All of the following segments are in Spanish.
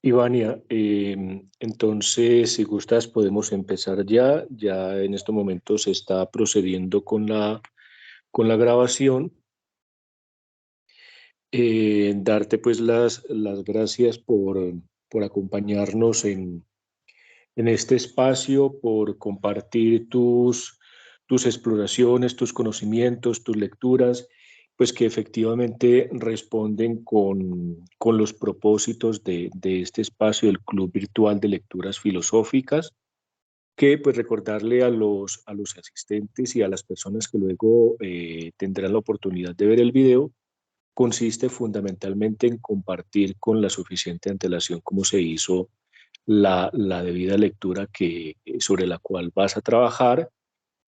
Ivania, entonces, si gustas, podemos empezar ya. Ya en estos momentos se está procediendo con la grabación. Darte pues las gracias por acompañarnos en este espacio, por compartir tus exploraciones, tus conocimientos, tus lecturas, pues que efectivamente responden con los propósitos de este espacio, el Club Virtual de Lecturas Filosóficas, que pues recordarle a los asistentes y a las personas que luego tendrán la oportunidad de ver el video, consiste fundamentalmente en compartir con la suficiente antelación cómo se hizo la debida lectura sobre la cual vas a trabajar.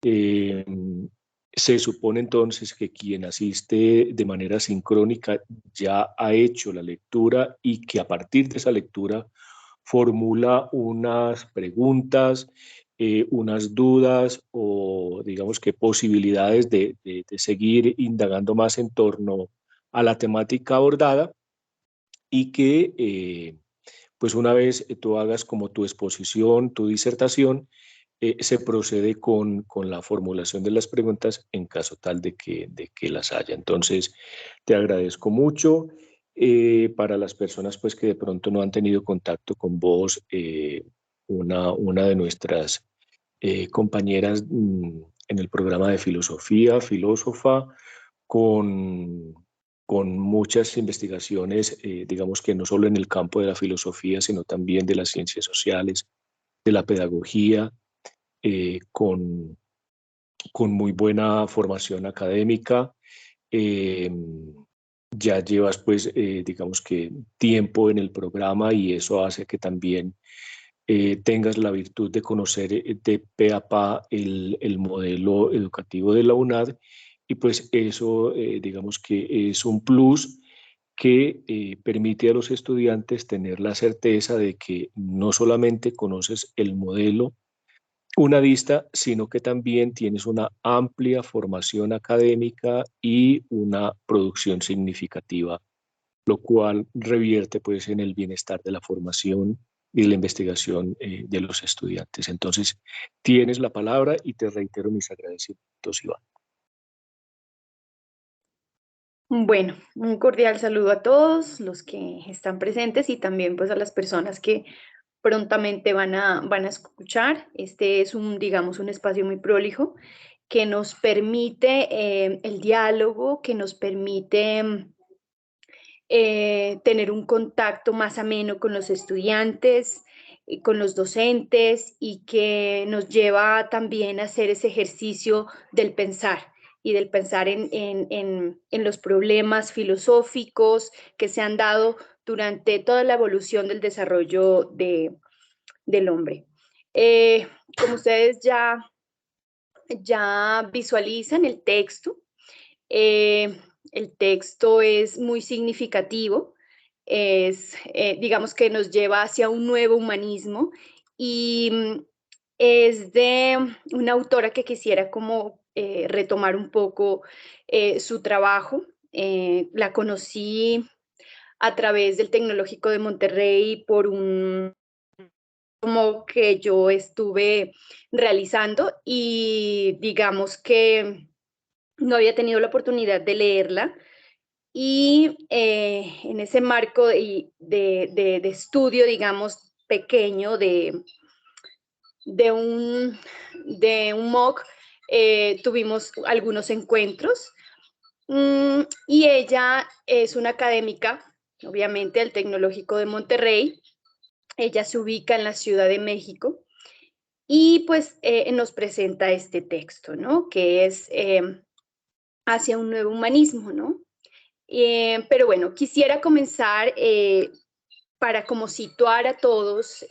Eh, Se supone entonces que quien asiste de manera sincrónica ya ha hecho la lectura y que a partir de esa lectura formula unas preguntas, unas dudas o digamos que posibilidades de seguir indagando más en torno a la temática abordada y que pues una vez tú hagas como tu exposición, tu disertación, se procede con la formulación de las preguntas en caso tal de que las haya. Entonces, te agradezco mucho. Para las personas pues, que de pronto no han tenido contacto con vos, una de nuestras compañeras en el programa de filosofía, filósofa, con, con muchas investigaciones, digamos que no solo en el campo de la filosofía, sino también de las ciencias sociales, de la pedagogía, eh, con, con muy buena formación académica. Eh, ya llevas, pues, digamos que tiempo en el programa y eso hace que también tengas la virtud de conocer de pe a pa el modelo educativo de la UNAD y pues eso, digamos que es un plus que permite a los estudiantes tener la certeza de que no solamente conoces el modelo unadista, sino que también tienes una amplia formación académica y una producción significativa, lo cual revierte pues en el bienestar de la formación y de la investigación de los estudiantes. Entonces, tienes la palabra y te reitero mis agradecimientos, Iván. Bueno, un cordial saludo a todos los que están presentes y también pues a las personas que prontamente van a escuchar. Este es digamos, un espacio muy prolijo que nos permite el diálogo, que nos permite tener un contacto más ameno con los estudiantes, con los docentes y que nos lleva también a hacer ese ejercicio del pensar y del pensar en los problemas filosóficos que se han dado durante toda la evolución del desarrollo del hombre. Como ustedes ya visualizan el texto es muy significativo, digamos que nos lleva hacia un nuevo humanismo y es de una autora que quisiera como retomar un poco su trabajo. La conocí a través del Tecnológico de Monterrey por un como que yo estuve realizando y digamos que no había tenido la oportunidad de leerla y en ese marco de estudio, digamos, pequeño de un, de un MOOC, tuvimos algunos encuentros y ella es una académica, obviamente, del Tecnológico de Monterrey. Ella se ubica en la Ciudad de México y pues nos presenta este texto, ¿no? Que es hacia un nuevo humanismo, ¿no? Pero bueno, quisiera comenzar para como situar a todos,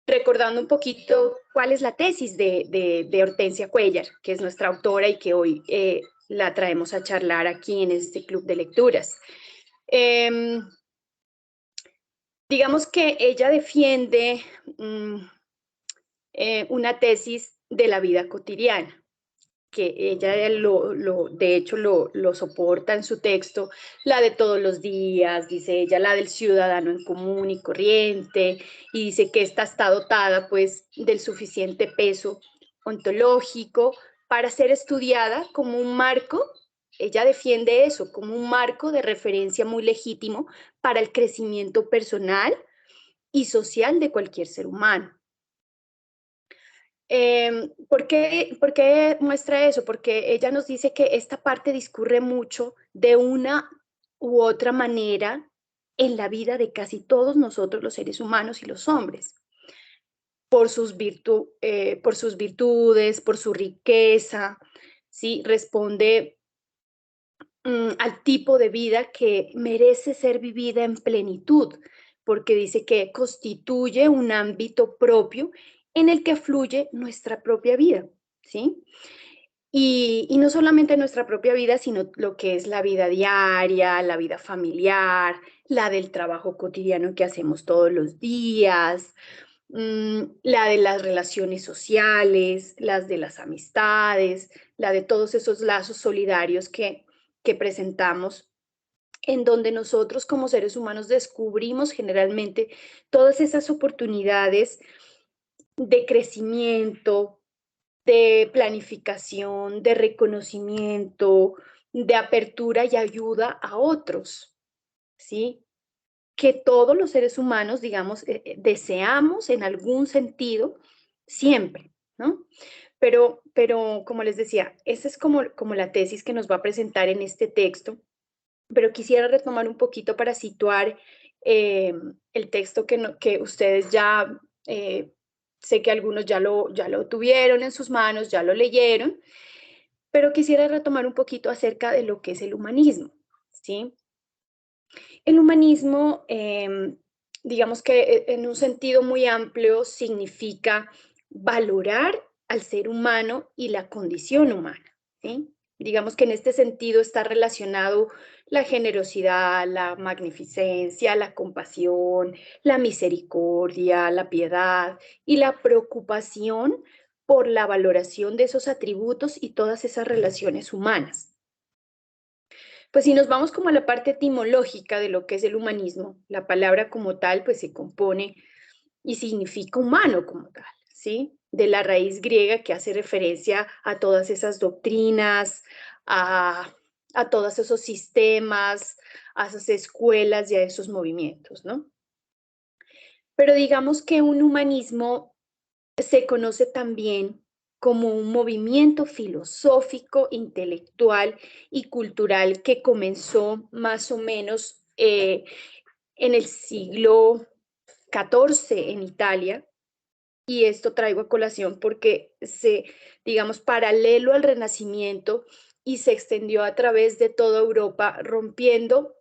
recordando un poquito cuál es la tesis de Hortensia Cuéllar, que es nuestra autora y que hoy la traemos a charlar aquí en este club de lecturas. Digamos que ella defiende una tesis de la vida cotidiana. que ella de hecho lo soporta en su texto, la de todos los días, dice ella, la del ciudadano en común y corriente, y dice que esta está dotada pues del suficiente peso ontológico para ser estudiada como un marco. Ella defiende eso como un marco de referencia muy legítimo para el crecimiento personal y social de cualquier ser humano. ¿Por qué muestra eso? Porque ella nos dice que esta parte discurre mucho de una u otra manera en la vida de casi todos nosotros los seres humanos y los hombres, por sus virtudes, por su riqueza, ¿sí? Responde al tipo de vida que merece ser vivida en plenitud, porque dice que constituye un ámbito propio en el que fluye nuestra propia vida, ¿sí? Y no solamente nuestra propia vida, sino lo que es la vida diaria, la vida familiar, la del trabajo cotidiano que hacemos todos los días, la de las relaciones sociales, las de las amistades, la de todos esos lazos solidarios que presentamos, en donde nosotros como seres humanos descubrimos generalmente todas esas oportunidades de crecimiento, de planificación, de reconocimiento, de apertura y ayuda a otros, ¿sí? Que todos los seres humanos, digamos, deseamos en algún sentido siempre, ¿no? Pero como les decía, esa es como la tesis que nos va a presentar en este texto, pero quisiera retomar un poquito para situar el texto que ustedes ya, sé que algunos ya lo tuvieron en sus manos, ya lo leyeron, pero quisiera retomar un poquito acerca de lo que es el humanismo, ¿sí? El humanismo, digamos que en un sentido muy amplio, significa valorar al ser humano y la condición humana, ¿sí? Digamos que en este sentido está relacionado la generosidad, la magnificencia, la compasión, la misericordia, la piedad y la preocupación por la valoración de esos atributos y todas esas relaciones humanas. Pues si nos vamos como a la parte etimológica de lo que es el humanismo, la palabra como tal pues se compone y significa humano como tal, ¿sí? De la raíz griega que hace referencia a todas esas doctrinas, a todos esos sistemas, a esas escuelas y a esos movimientos, ¿no? Pero digamos que un humanismo se conoce también como un movimiento filosófico, intelectual y cultural que comenzó más o menos en el siglo XIV en Italia. Y esto traigo a colación porque digamos, paralelo al Renacimiento y se extendió a través de toda Europa, rompiendo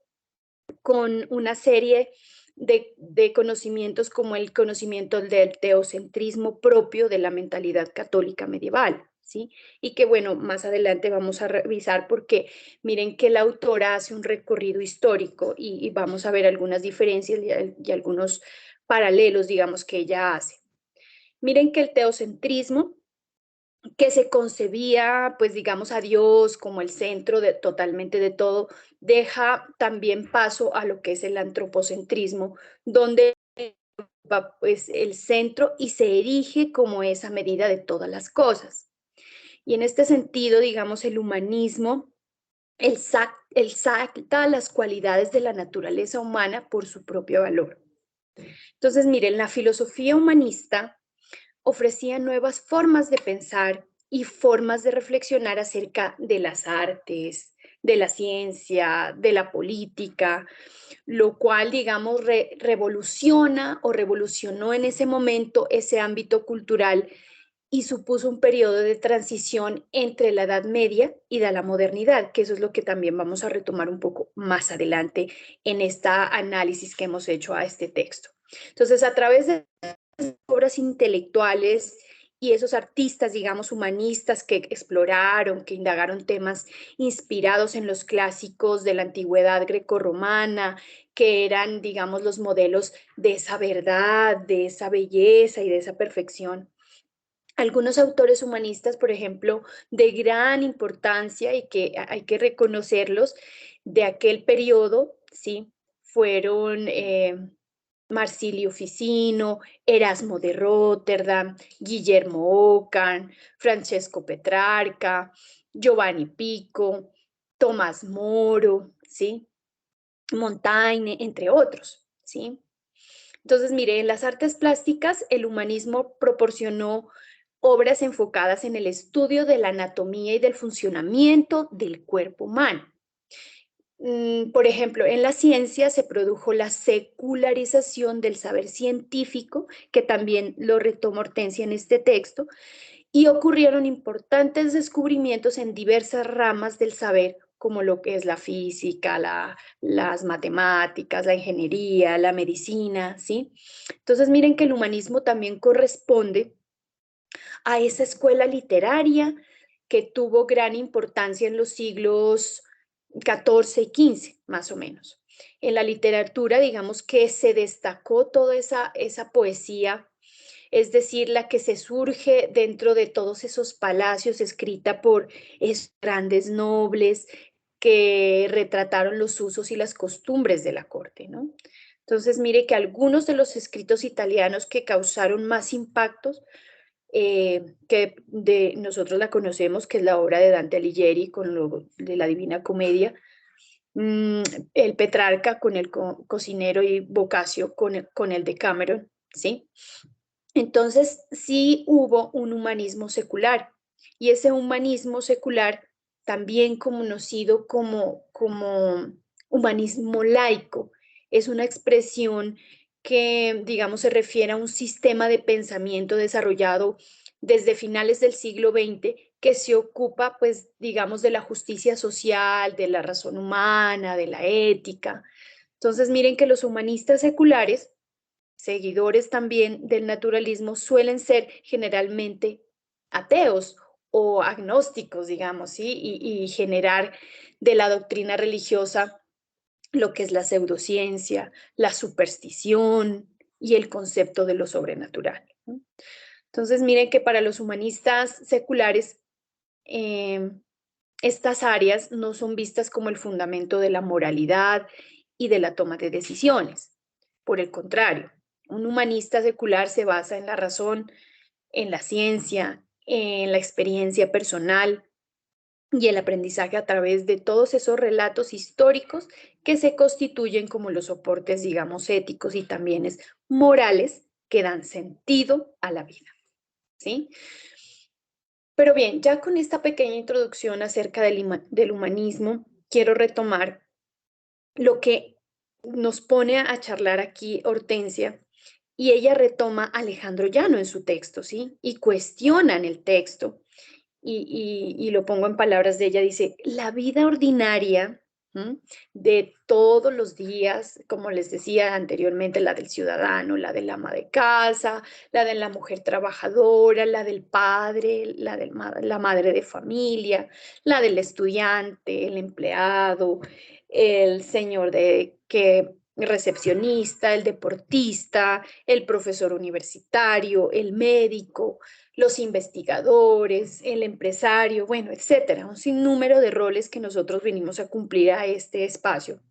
con una serie de conocimientos como el conocimiento del teocentrismo propio de la mentalidad católica medieval, ¿sí? Y que bueno, más adelante vamos a revisar porque miren que la autora hace un recorrido histórico y vamos a ver algunas diferencias y algunos paralelos, digamos, que ella hace. Miren que el teocentrismo, que se concebía, pues digamos, a Dios como el centro totalmente de todo, deja también paso a lo que es el antropocentrismo, donde va pues el centro y se erige como esa medida de todas las cosas. Y en este sentido, digamos, el humanismo, el salta las cualidades de la naturaleza humana por su propio valor. Entonces, miren, la filosofía humanista ofrecía nuevas formas de pensar y formas de reflexionar acerca de las artes, de la ciencia, de la política, lo cual, digamos, revoluciona o revolucionó en ese momento ese ámbito cultural y supuso un periodo de transición entre la Edad Media y de la modernidad, que eso es lo que también vamos a retomar un poco más adelante en esta análisis que hemos hecho a este texto. Entonces, a través de obras intelectuales y esos artistas, digamos, humanistas que exploraron, que indagaron temas inspirados en los clásicos de la antigüedad grecorromana, que eran, digamos, los modelos de esa verdad, de esa belleza y de esa perfección. Algunos autores humanistas, por ejemplo, de gran importancia y que hay que reconocerlos de aquel periodo, ¿sí? Fueron Marsilio Ficino, Erasmo de Róterdam, Guillermo Ockham, Francesco Petrarca, Giovanni Pico, Tomás Moro, ¿sí? Montaigne, entre otros, ¿sí? Entonces, mire, en las artes plásticas el humanismo proporcionó obras enfocadas en el estudio de la anatomía y del funcionamiento del cuerpo humano. Por ejemplo, en la ciencia se produjo la secularización del saber científico, que también lo retoma Hortensia en este texto, y ocurrieron importantes descubrimientos en diversas ramas del saber, como lo que es la física, las matemáticas, la ingeniería, la medicina, ¿sí? Entonces, miren que el humanismo también corresponde a esa escuela literaria que tuvo gran importancia en los siglos XIV y XV, más o menos. En la literatura, digamos que se destacó toda esa poesía, es decir, la que se surge dentro de todos esos palacios, escrita por esos grandes nobles que retrataron los usos y las costumbres de la corte, ¿no? Entonces, mire que algunos de los escritos italianos que causaron más impactos, que nosotros la conocemos, que es la obra de Dante Alighieri con lo de la Divina Comedia, el Petrarca con el cocinero y Boccaccio con el Decameron, ¿sí? Entonces, sí hubo un humanismo secular, y ese humanismo secular también conocido como humanismo laico, es una expresión que, digamos, se refiere a un sistema de pensamiento desarrollado desde finales del siglo XX que se ocupa, pues, digamos, de la justicia social, de la razón humana, de la ética. Entonces, miren que los humanistas seculares, seguidores también del naturalismo, suelen ser generalmente ateos o agnósticos, digamos, ¿sí? Y generar de la doctrina religiosa lo que es la pseudociencia, la superstición y el concepto de lo sobrenatural, ¿no? Entonces, miren que para los humanistas seculares, eh, estas áreas no son vistas como el fundamento de la moralidad y de la toma de decisiones. Por el contrario, un humanista secular se basa en la razón, en la ciencia, en la experiencia personal y el aprendizaje a través de todos esos relatos históricos que se constituyen como los soportes, digamos, éticos y también morales que dan sentido a la vida, ¿sí? Pero bien, ya con esta pequeña introducción acerca del humanismo, quiero retomar lo que nos pone a charlar aquí Hortensia, y ella retoma a Alejandro Llano en su texto, ¿sí? Y cuestiona en el texto, y lo pongo en palabras de ella, dice, la vida ordinaria, ¿m?, de todos los días, como les decía anteriormente, la del ciudadano, la del ama de casa, la de la mujer trabajadora, la del padre, la madre de familia, la del estudiante, el empleado, el señor recepcionista, el deportista, el profesor universitario, el médico, los investigadores, el empresario, bueno, etcétera, un sinnúmero de roles que nosotros venimos a cumplir a este espacio.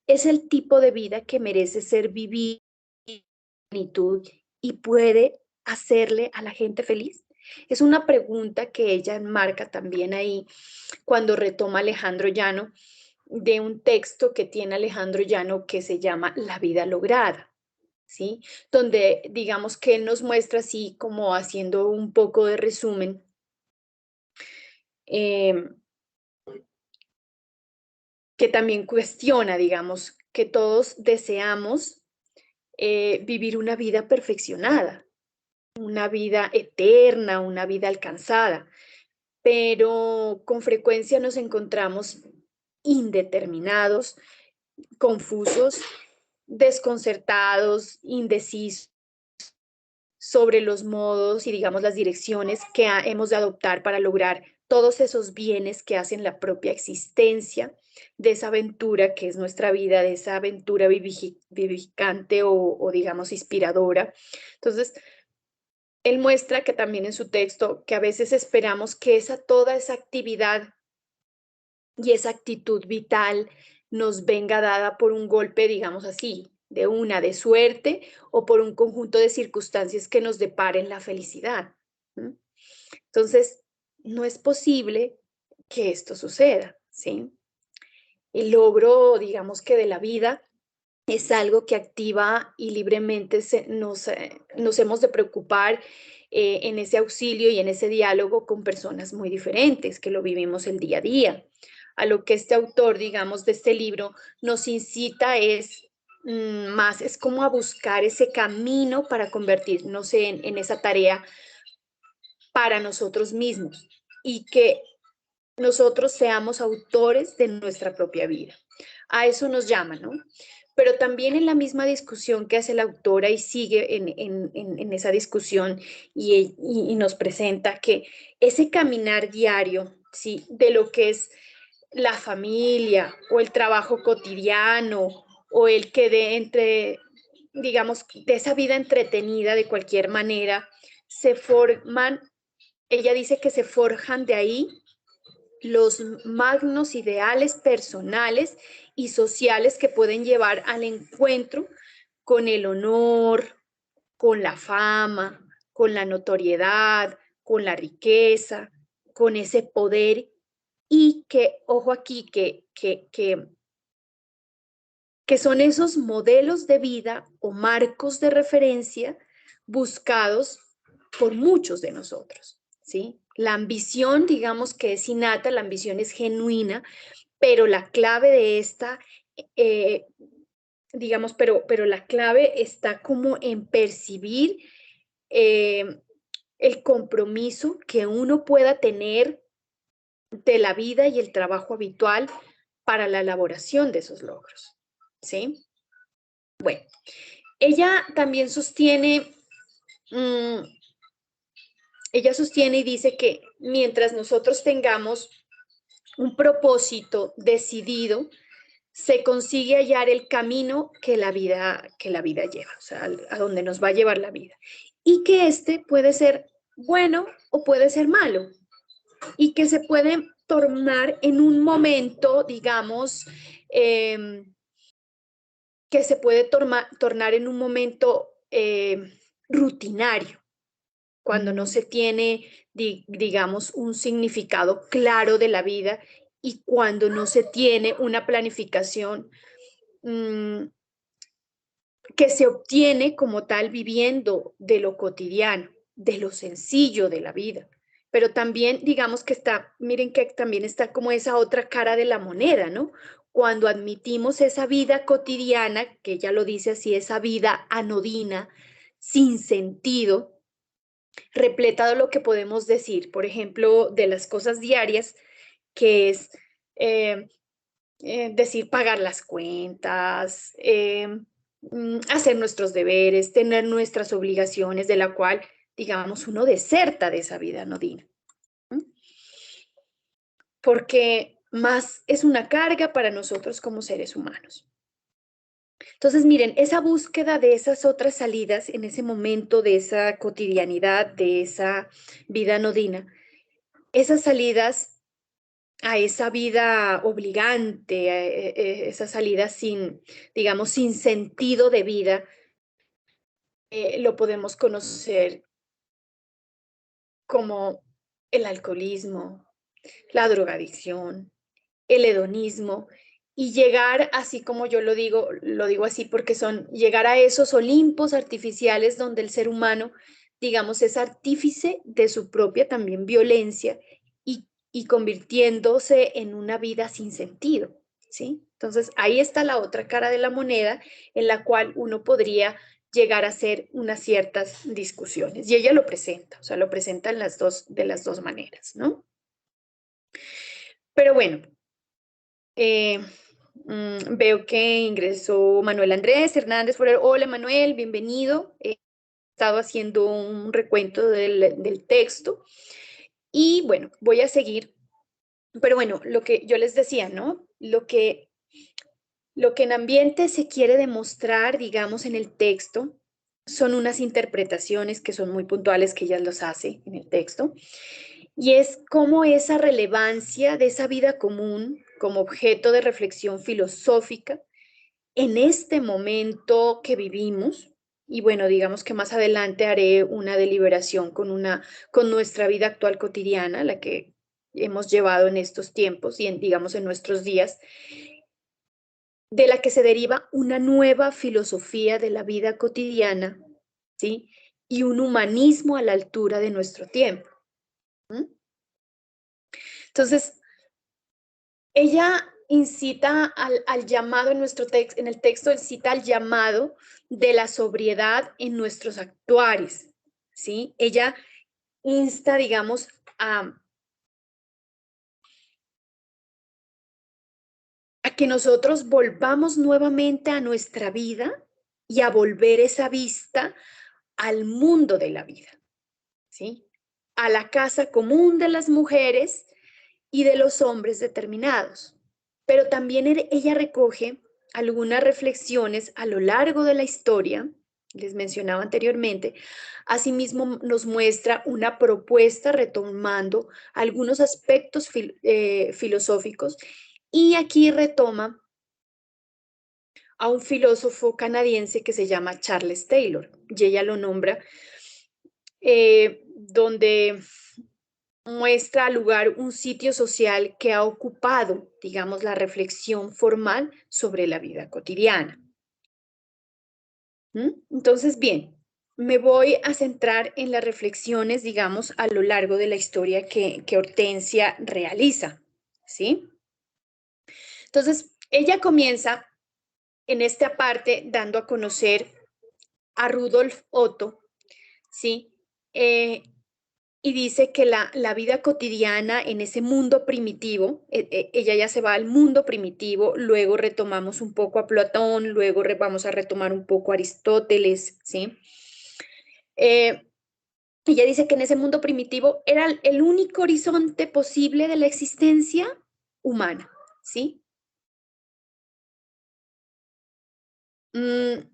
Es el tipo de vida que merece ser vivido en plenitud y puede hacerle a la gente feliz. Es una pregunta que ella enmarca también ahí cuando retoma Alejandro Llano de un texto que tiene Alejandro Llano que se llama La vida lograda, ¿sí? Donde digamos que él nos muestra así como haciendo un poco de resumen, eh, que también cuestiona, digamos, que todos deseamos vivir una vida perfeccionada, una vida eterna, una vida alcanzada, pero con frecuencia nos encontramos indeterminados, confusos, desconcertados, indecisos sobre los modos y, digamos, las direcciones que hemos de adoptar para lograr todos esos bienes que hacen la propia existencia de esa aventura que es nuestra vida, de esa aventura vivificante o digamos, inspiradora. Entonces, él muestra que también en su texto que a veces esperamos que toda esa actividad y esa actitud vital nos venga dada por un golpe, digamos así, de suerte o por un conjunto de circunstancias que nos deparen la felicidad. Entonces, no es posible que esto suceda, ¿sí? El logro, digamos que de la vida, es algo que activa y libremente nos hemos de preocupar en ese auxilio y en ese diálogo con personas muy diferentes que lo vivimos el día a día. A lo que este autor, digamos, de este libro nos incita es más, es como a buscar ese camino para convertirnos en esa tarea para nosotros mismos y que nosotros seamos autores de nuestra propia vida. A eso nos llama, ¿no? Pero también en la misma discusión que hace la autora y sigue en esa discusión y nos presenta que ese caminar diario, ¿sí? De lo que es la familia o el trabajo cotidiano o el que digamos, de esa vida entretenida de cualquier manera, se forman, ella dice que se forjan de ahí los magnos ideales personales y sociales que pueden llevar al encuentro con el honor, con la fama, con la notoriedad, con la riqueza, con ese poder y que, ojo aquí, que son esos modelos de vida o marcos de referencia buscados por muchos de nosotros, ¿sí? La ambición, digamos que es innata, la ambición es genuina, pero la clave de esta, eh, digamos, pero la clave está como en percibir eh, el compromiso que uno pueda tener de la vida y el trabajo habitual para la elaboración de esos logros, ¿sí? Bueno, ella también mmm, ella sostiene y dice que mientras nosotros tengamos un propósito decidido, se consigue hallar el camino que la vida lleva, o sea, a donde nos va a llevar la vida. Y que este puede ser bueno o puede ser malo. Y que se puede tornar en un momento, digamos, que se puede tornar en un momento rutinario, cuando no se tiene, digamos, un significado claro de la vida y cuando no se tiene una planificación que se obtiene como tal viviendo de lo cotidiano, de lo sencillo de la vida. Pero también, digamos que está, miren que también está como esa otra cara de la moneda, ¿no? Cuando admitimos esa vida cotidiana, que ella lo dice así, esa vida anodina, sin sentido, repleta de lo que podemos decir, por ejemplo, de las cosas diarias, que es decir, pagar las cuentas, hacer nuestros deberes, tener nuestras obligaciones, de la cual, digamos, uno deserta de esa vida anodina. Porque más es una carga para nosotros como seres humanos. Entonces, miren, esa búsqueda de esas otras salidas en ese momento de esa cotidianidad, de esa vida anodina, esas salidas a esa vida obligante, a esa salida sin, digamos, sin sentido de vida, lo podemos conocer como el alcoholismo, la drogadicción, el hedonismo y llegar, así como yo lo digo así porque son llegar a esos olimpos artificiales donde el ser humano, digamos, es artífice de su propia también violencia y convirtiéndose en una vida sin sentido, ¿sí? Entonces, ahí está la otra cara de la moneda en la cual uno podría llegar a hacer unas ciertas discusiones. Y ella lo presenta, o sea, lo presenta en de las dos maneras, ¿no? Pero bueno, veo que ingresó Manuel Andrés Hernández. Hola Manuel, bienvenido. He estado haciendo un recuento del texto y bueno, voy a seguir. Pero bueno, lo que yo les decía, ¿no? Lo que en ambiente se quiere demostrar, digamos, en el texto, son unas interpretaciones que son muy puntuales que ella los hace en el texto, y es cómo esa relevancia de esa vida común como objeto de reflexión filosófica en este momento que vivimos, y bueno, digamos que más adelante haré una deliberación con nuestra vida actual cotidiana, la que hemos llevado en estos tiempos y digamos en nuestros días, de la que se deriva una nueva filosofía de la vida cotidiana, ¿sí? Y un humanismo a la altura de nuestro tiempo. ¿Mm? Entonces, ella incita al llamado en nuestro texto, en el texto incita al llamado de la sobriedad en nuestros actuares, ¿sí? Ella insta, digamos, a que nosotros volvamos nuevamente a nuestra vida y a volver esa vista al mundo de la vida, ¿sí? A la casa común de las mujeres y de los hombres determinados. Pero también ella recoge algunas reflexiones a lo largo de la historia, les mencionaba anteriormente. Asimismo, nos muestra una propuesta retomando algunos aspectos filosóficos, y aquí retoma a un filósofo canadiense que se llama Charles Taylor, y ella lo nombra, donde muestra al lugar un sitio social que ha ocupado, digamos, la reflexión formal sobre la vida cotidiana. Entonces, bien, me voy a centrar en las reflexiones, digamos, a lo largo de la historia que Hortensia realiza, ¿sí? Entonces, ella comienza en esta parte dando a conocer a Rudolf Otto, ¿sí? Y dice que la vida cotidiana en ese mundo primitivo, ella ya se va al mundo primitivo, luego retomamos un poco a Platón, luego vamos a retomar un poco a Aristóteles, ¿sí? Ella dice que en ese mundo primitivo era el único horizonte posible de la existencia humana, ¿sí? Mm,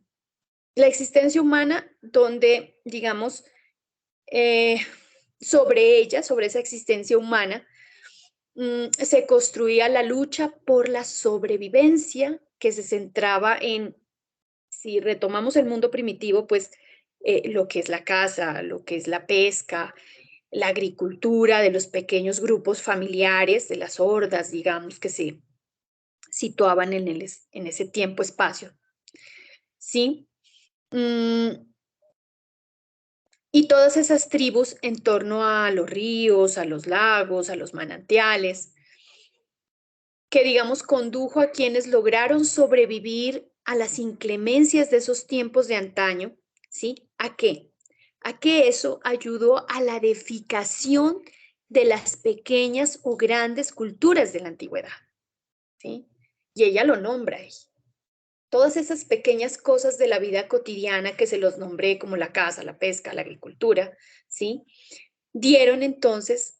la existencia humana donde, digamos, sobre ella, sobre esa existencia humana, se construía la lucha por la sobrevivencia, que se centraba en, si retomamos el mundo primitivo, pues lo que es la caza, lo que es la pesca, la agricultura de los pequeños grupos familiares, de las hordas, digamos, que se situaban en ese tiempo-espacio, ¿sí? Y todas esas tribus en torno a los ríos, a los lagos, a los manantiales, que digamos condujo a quienes lograron sobrevivir a las inclemencias de esos tiempos de antaño, ¿sí? ¿A qué? A que eso ayudó a la edificación de las pequeñas o grandes culturas de la antigüedad, ¿sí? Y ella lo nombra ahí. Todas esas pequeñas cosas de la vida cotidiana que se los nombré, como la caza, la pesca, la agricultura, ¿sí? Dieron entonces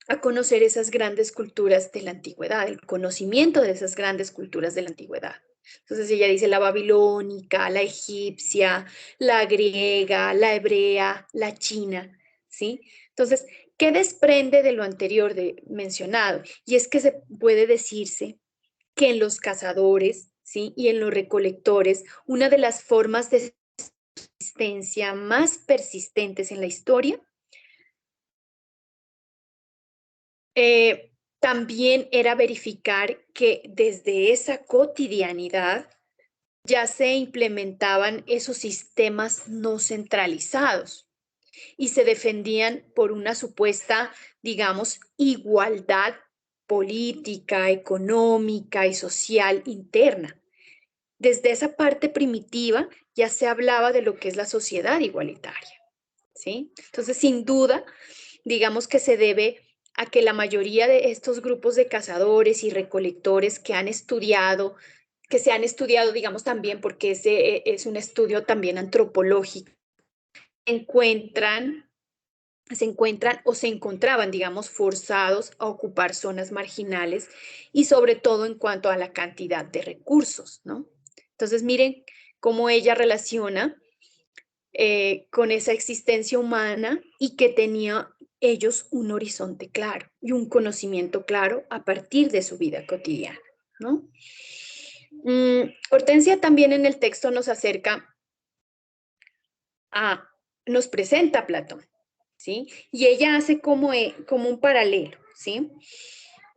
a conocer esas grandes culturas de la antigüedad, el conocimiento de esas grandes culturas de la antigüedad. Entonces ella dice la babilónica, la egipcia, la griega, la hebrea, la china, ¿sí? Entonces, ¿qué desprende de lo anterior mencionado? Y es que se puede decirse que en los cazadores, ¿sí? Y en los recolectores, una de las formas de existencia más persistentes en la historia también era verificar que desde esa cotidianidad ya se implementaban esos sistemas no centralizados y se defendían por una supuesta, digamos, igualdad política, económica y social interna. Desde esa parte primitiva ya se hablaba de lo que es la sociedad igualitaria, ¿sí? Entonces, sin duda, digamos que se debe a que la mayoría de estos grupos de cazadores y recolectores que se han estudiado, digamos también porque ese es un estudio también antropológico, encuentran, se encuentran o se encontraban, digamos, forzados a ocupar zonas marginales y sobre todo en cuanto a la cantidad de recursos, ¿no? Entonces, miren cómo ella relaciona con esa existencia humana y que tenía ellos un horizonte claro y un conocimiento claro a partir de su vida cotidiana, ¿no? Hortensia también en el texto nos acerca nos presenta a Platón, ¿sí? Y ella hace como un paralelo, ¿sí?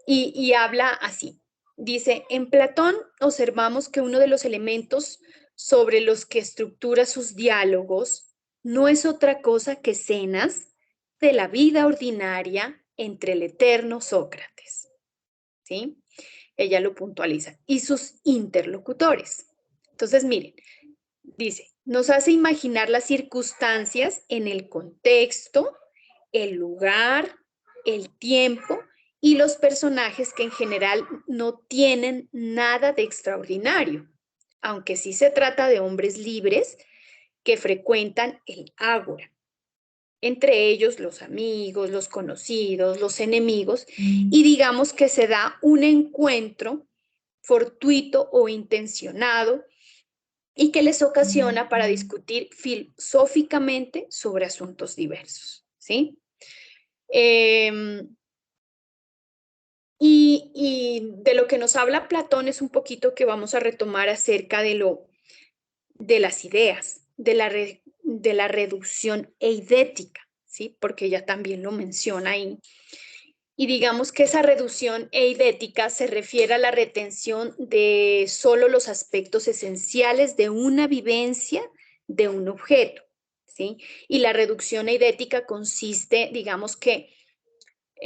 Y habla así. Dice, en Platón observamos que uno de los elementos sobre los que estructura sus diálogos no es otra cosa que escenas de la vida ordinaria entre el eterno Sócrates, ¿sí? Ella lo puntualiza. Y sus interlocutores. Entonces, miren, dice, nos hace imaginar las circunstancias en el contexto, el lugar, el tiempo y los personajes que en general no tienen nada de extraordinario, aunque sí se trata de hombres libres que frecuentan el ágora, entre ellos los amigos, los conocidos, los enemigos, y digamos que se da un encuentro fortuito o intencionado y que les ocasiona para discutir filosóficamente sobre asuntos diversos, ¿sí? Y de lo que nos habla Platón es un poquito que vamos a retomar acerca de las ideas, de la reducción eidética, ¿sí? Porque ella también lo menciona ahí. Y digamos que esa reducción eidética se refiere a la retención de solo los aspectos esenciales de una vivencia de un objeto, ¿sí? Y la reducción eidética consiste, digamos que,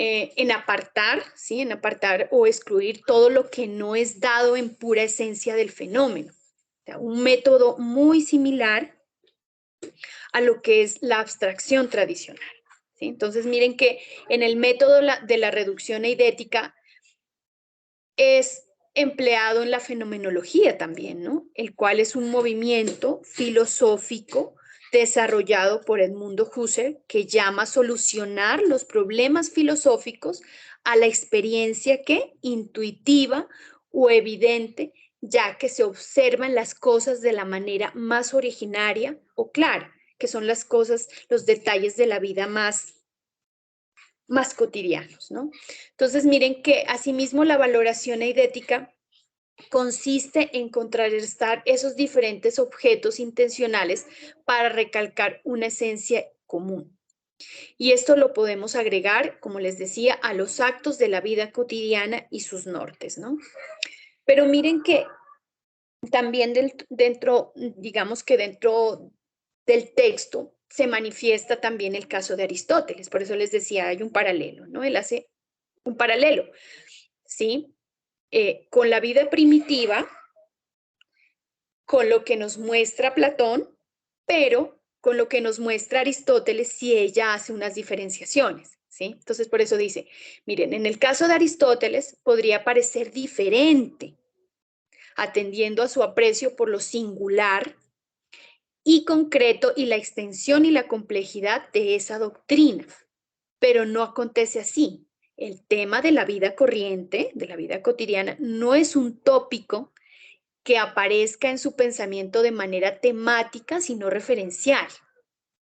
en apartar, ¿sí? En apartar o excluir todo lo que no es dado en pura esencia del fenómeno. O sea, un método muy similar a lo que es la abstracción tradicional. ¿Sí? Entonces, miren que en el método de la reducción eidética es empleado en la fenomenología también, ¿no? El cual es un movimiento filosófico desarrollado por Edmundo Husserl que llama a solucionar los problemas filosóficos a la experiencia que intuitiva o evidente, ya que se observan las cosas de la manera más originaria o clara, que son las cosas, los detalles de la vida más cotidianos, ¿no? Entonces, miren que asimismo la valoración eidética consiste en contrarrestar esos diferentes objetos intencionales para recalcar una esencia común. Y esto lo podemos agregar, como les decía, a los actos de la vida cotidiana y sus nortes, ¿no? Pero miren que también digamos que dentro del texto se manifiesta también el caso de Aristóteles, por eso les decía, hay un paralelo, ¿no? Él hace un paralelo, ¿sí? Con la vida primitiva, con lo que nos muestra Platón, pero con lo que nos muestra Aristóteles si ella hace unas diferenciaciones, ¿sí? Entonces, por eso dice, miren, en el caso de Aristóteles podría parecer diferente, atendiendo a su aprecio por lo singular y concreto y la extensión y la complejidad de esa doctrina, pero no acontece así. El tema de la vida corriente, de la vida cotidiana, no es un tópico que aparezca en su pensamiento de manera temática, sino referencial,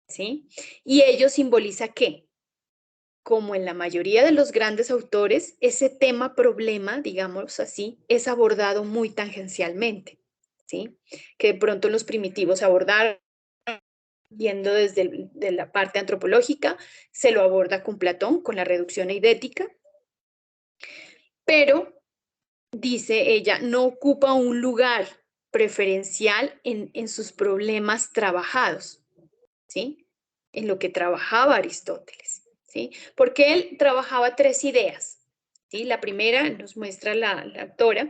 ¿sí? Y ello simboliza que, como en la mayoría de los grandes autores, ese tema-problema, digamos así, es abordado muy tangencialmente, ¿sí? Que de pronto los primitivos abordaron viendo desde de la parte antropológica, se lo aborda con Platón, con la reducción eidética, pero, dice ella, no ocupa un lugar preferencial en sus problemas trabajados, ¿sí? En lo que trabajaba Aristóteles, ¿sí? Porque él trabajaba tres ideas, ¿sí? La primera, nos muestra la autora,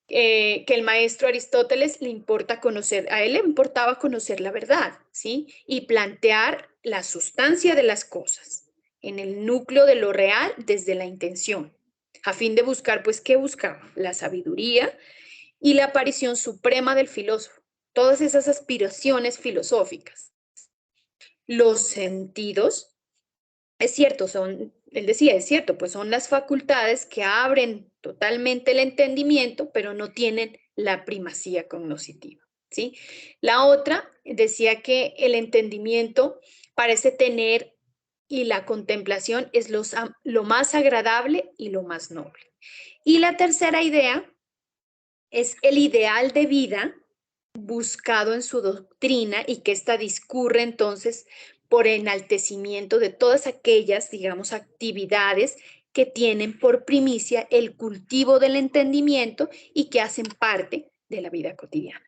que el maestro Aristóteles le importa conocer, a él le importaba conocer la verdad, ¿sí? Y plantear la sustancia de las cosas en el núcleo de lo real desde la intención, a fin de buscar, pues, ¿qué buscaba? La sabiduría y la aparición suprema del filósofo, todas esas aspiraciones filosóficas. Los sentidos, es cierto, él decía, es cierto, pues son las facultades que abren totalmente el entendimiento, pero no tienen la primacía cognoscitiva, ¿sí? La otra decía que el entendimiento parece tener y la contemplación es lo más agradable y lo más noble. Y la tercera idea es el ideal de vida buscado en su doctrina y que ésta discurre entonces por enaltecimiento de todas aquellas, digamos, actividades que tienen por primicia el cultivo del entendimiento y que hacen parte de la vida cotidiana.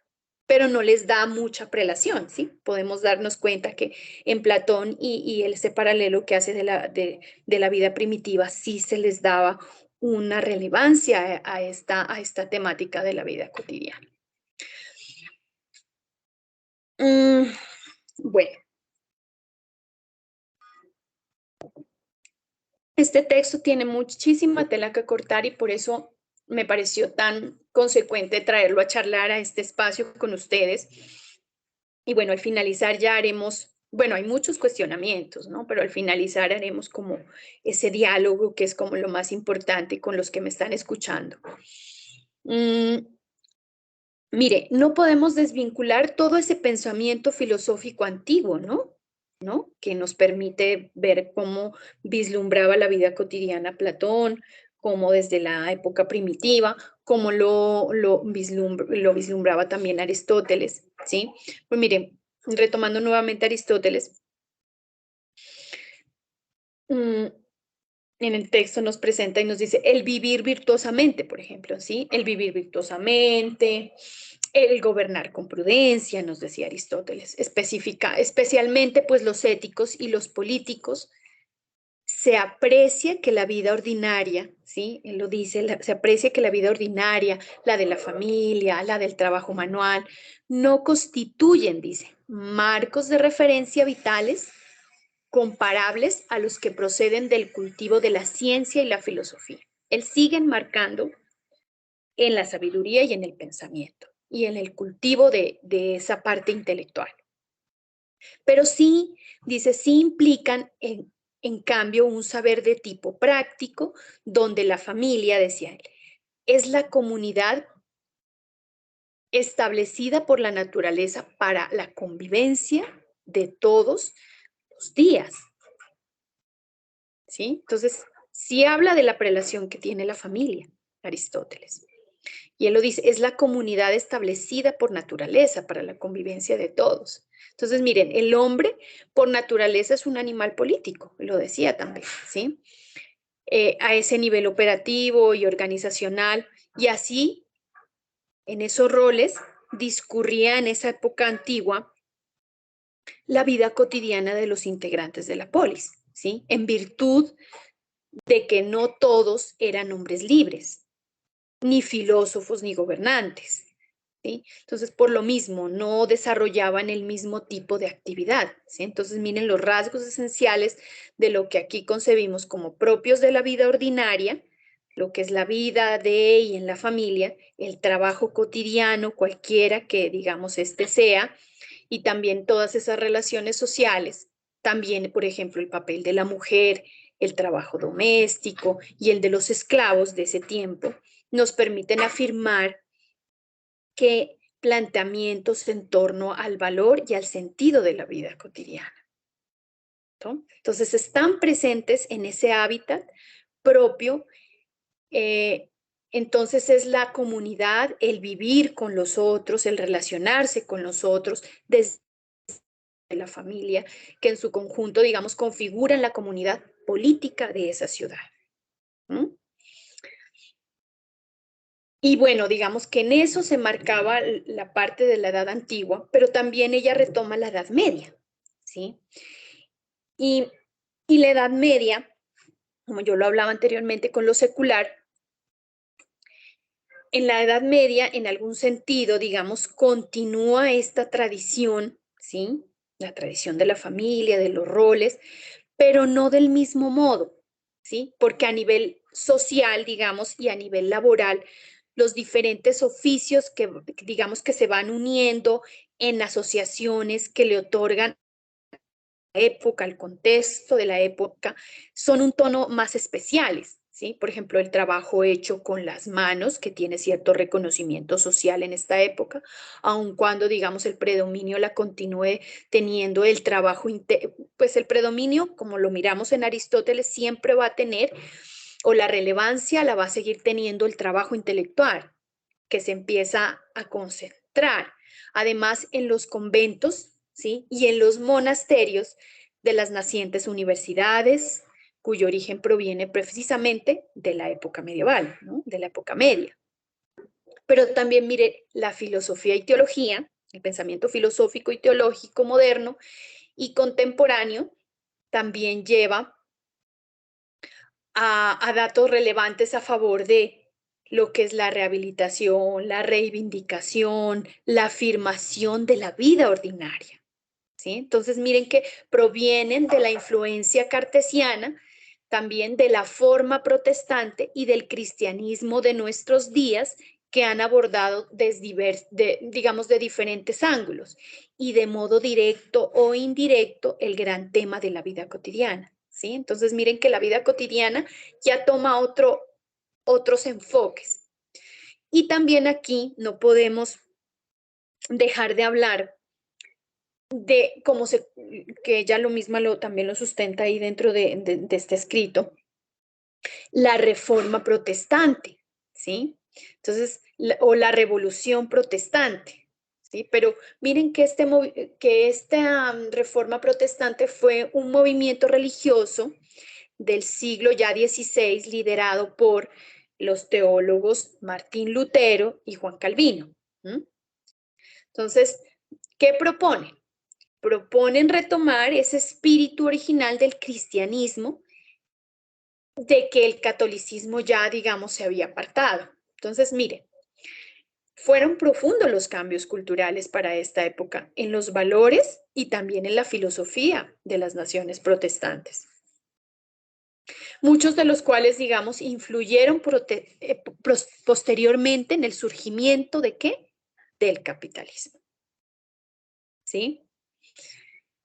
Pero no les da mucha prelación, ¿sí? Podemos darnos cuenta que en Platón y ese paralelo que hace de la vida primitiva sí se les daba una relevancia a esta temática de la vida cotidiana. Bueno, este texto tiene muchísima tela que cortar y por eso me pareció tan consecuente traerlo a charlar a este espacio con ustedes. Y bueno, al finalizar ya haremos, bueno, hay muchos cuestionamientos, ¿no? Pero al finalizar haremos como ese diálogo que es como lo más importante con los que me están escuchando. Mire, no podemos desvincular todo ese pensamiento filosófico antiguo, ¿no? Que nos permite ver cómo vislumbraba la vida cotidiana Platón, cómo desde la época primitiva, cómo lo vislumbraba también Aristóteles, ¿sí? Pues miren, retomando nuevamente Aristóteles, en el texto nos presenta y nos dice el vivir virtuosamente, por ejemplo, ¿sí? El vivir virtuosamente, el gobernar con prudencia, nos decía Aristóteles, especialmente pues los éticos y los políticos. Se aprecia que la vida ordinaria, ¿sí? Él lo dice, se aprecia que la vida ordinaria, la de la familia, la del trabajo manual, no constituyen, dice, marcos de referencia vitales comparables a los que proceden del cultivo de la ciencia y la filosofía. Él sigue marcando en la sabiduría y en el pensamiento y en el cultivo de esa parte intelectual. Pero sí, dice, sí implican en cambio un saber de tipo práctico, donde la familia, decía él, es la comunidad establecida por la naturaleza para la convivencia de todos los días. ¿Sí? Entonces, sí habla de la prelación que tiene la familia, Aristóteles. Y él lo dice, es la comunidad establecida por naturaleza para la convivencia de todos. Entonces, miren, el hombre por naturaleza es un animal político, lo decía también, ¿sí? A ese nivel operativo y organizacional, y así, en esos roles, discurría en esa época antigua la vida cotidiana de los integrantes de la polis, ¿sí? En virtud de que no todos eran hombres libres, ni filósofos, ni gobernantes. ¿Sí? Entonces, por lo mismo, no desarrollaban el mismo tipo de actividad. ¿Sí? Entonces, miren los rasgos esenciales de lo que aquí concebimos como propios de la vida ordinaria, lo que es la vida de y en la familia, el trabajo cotidiano, cualquiera que, digamos, este sea, y también todas esas relaciones sociales. También, por ejemplo, el papel de la mujer, el trabajo doméstico y el de los esclavos de ese tiempo, nos permiten afirmar que planteamientos en torno al valor y al sentido de la vida cotidiana. ¿No? Entonces, están presentes en ese hábitat propio. Entonces, es la comunidad, el vivir con los otros, el relacionarse con los otros desde la familia, que en su conjunto, digamos, configuran la comunidad política de esa ciudad. ¿Mm? Y bueno, digamos que en eso se marcaba la parte de la edad antigua, pero también ella retoma la edad media, ¿sí? Y la edad media, como yo lo hablaba anteriormente con lo secular, en la edad media, en algún sentido, digamos, continúa esta tradición, ¿sí? La tradición de la familia, de los roles, pero no del mismo modo, ¿sí? Porque a nivel social, digamos, y a nivel laboral, los diferentes oficios que, digamos, que se van uniendo en asociaciones que le otorgan la época, el contexto de la época, son un tono más especiales, ¿sí? Por ejemplo, el trabajo hecho con las manos, que tiene cierto reconocimiento social en esta época, aun cuando, digamos, el predominio la continúe teniendo el trabajo, pues el predominio, como lo miramos en Aristóteles, siempre va a tener, o la relevancia la va a seguir teniendo el trabajo intelectual, que se empieza a concentrar. Además, en los conventos, ¿sí? Y en los monasterios de las nacientes universidades, cuyo origen proviene precisamente de la época medieval, ¿no? De la época media. Pero también mire, la filosofía y teología, el pensamiento filosófico y teológico moderno y contemporáneo, también lleva a datos relevantes a favor de lo que es la rehabilitación, la reivindicación, la afirmación de la vida ordinaria, ¿sí? Entonces, miren que provienen de la influencia cartesiana, también de la forma protestante y del cristianismo de nuestros días, que han abordado digamos, de diferentes ángulos y de modo directo o indirecto el gran tema de la vida cotidiana, ¿sí? Entonces, miren que la vida cotidiana ya toma otros enfoques. Y también aquí no podemos dejar de hablar de cómo que ella lo misma también lo sustenta ahí dentro de este escrito, la reforma protestante, ¿sí? Entonces, o la revolución protestante, ¿sí? Pero miren que, esta reforma protestante fue un movimiento religioso del siglo ya XVI, liderado por los teólogos Martín Lutero y Juan Calvino. Entonces, ¿qué proponen? Proponen retomar ese espíritu original del cristianismo, de que el catolicismo ya, digamos, se había apartado. Entonces, miren, fueron profundos los cambios culturales para esta época en los valores y también en la filosofía de las naciones protestantes, muchos de los cuales, digamos, influyeron posteriormente en el surgimiento de ¿qué? Del capitalismo. ¿Sí?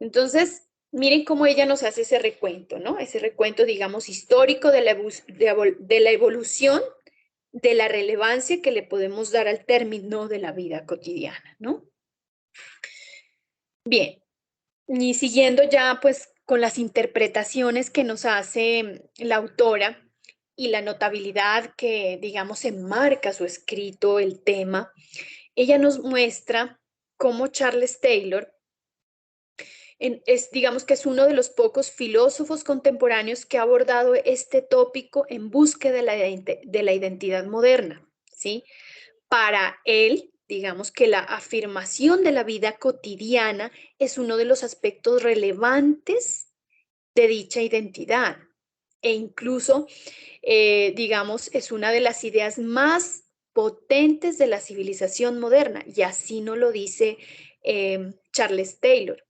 Entonces, miren cómo ella nos hace ese recuento, ¿no? Ese recuento, digamos, histórico de la evolución, de la relevancia que le podemos dar al término de la vida cotidiana, ¿no? Bien, y siguiendo ya pues con las interpretaciones que nos hace la autora y la notabilidad que, digamos, enmarca su escrito, el tema, ella nos muestra cómo Charles Taylor digamos que es uno de los pocos filósofos contemporáneos que ha abordado este tópico en búsqueda de la identidad moderna, ¿sí? Para él, digamos que la afirmación de la vida cotidiana es uno de los aspectos relevantes de dicha identidad e incluso, digamos, es una de las ideas más potentes de la civilización moderna, y así nos lo dice Charles Taylor,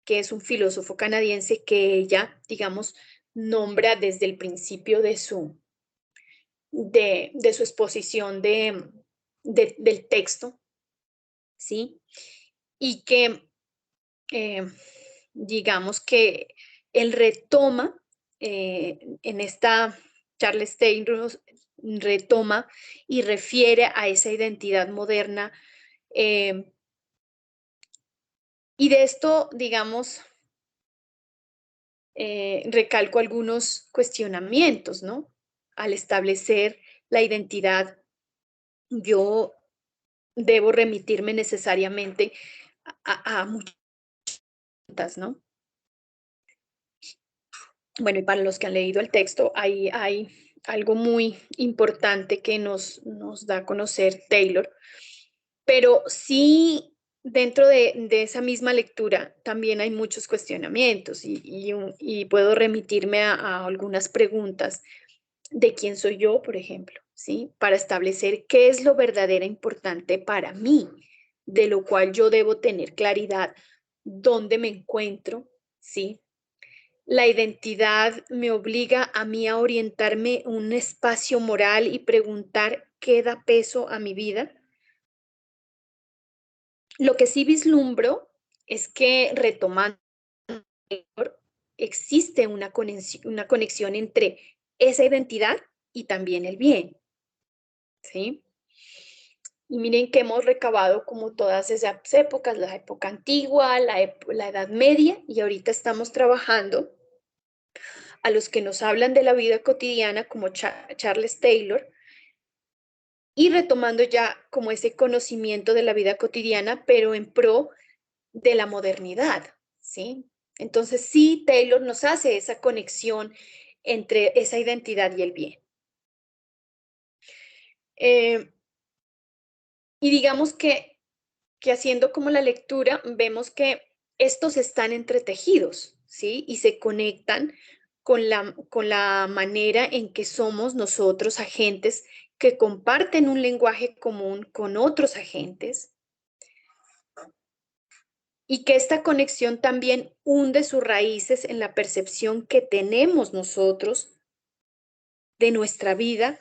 que es un filósofo canadiense que ella, digamos, nombra desde el principio de su exposición del texto, ¿sí? Y que, digamos que él retoma, en esta, Charles Taylor retoma y refiere a esa identidad moderna, y de esto, digamos, recalco algunos cuestionamientos, ¿no? Al establecer la identidad, yo debo remitirme necesariamente a muchas, ¿no? Bueno, y para los que han leído el texto, hay algo muy importante que nos da a conocer Taylor, pero sí, dentro de esa misma lectura también hay muchos cuestionamientos y puedo remitirme a algunas preguntas de quién soy yo, por ejemplo, ¿sí? Para establecer qué es lo verdadera importante para mí, de lo cual yo debo tener claridad dónde me encuentro, ¿sí? La identidad me obliga a mí a orientarme un espacio moral y preguntar qué da peso a mi vida. Lo que sí vislumbro es que, retomando, existe una conexión entre esa identidad y también el bien, ¿sí? Y miren que hemos recabado como todas esas épocas, la época antigua, la Edad Media, y ahorita estamos trabajando a los que nos hablan de la vida cotidiana como Charles Taylor, y retomando ya como ese conocimiento de la vida cotidiana, pero en pro de la modernidad, ¿sí? Entonces sí, Taylor nos hace esa conexión entre esa identidad y el bien. Y digamos que haciendo como la lectura, vemos que estos están entretejidos, ¿sí? Y se conectan con la manera en que somos nosotros agentes que comparten un lenguaje común con otros agentes, y que esta conexión también hunde sus raíces en la percepción que tenemos nosotros de nuestra vida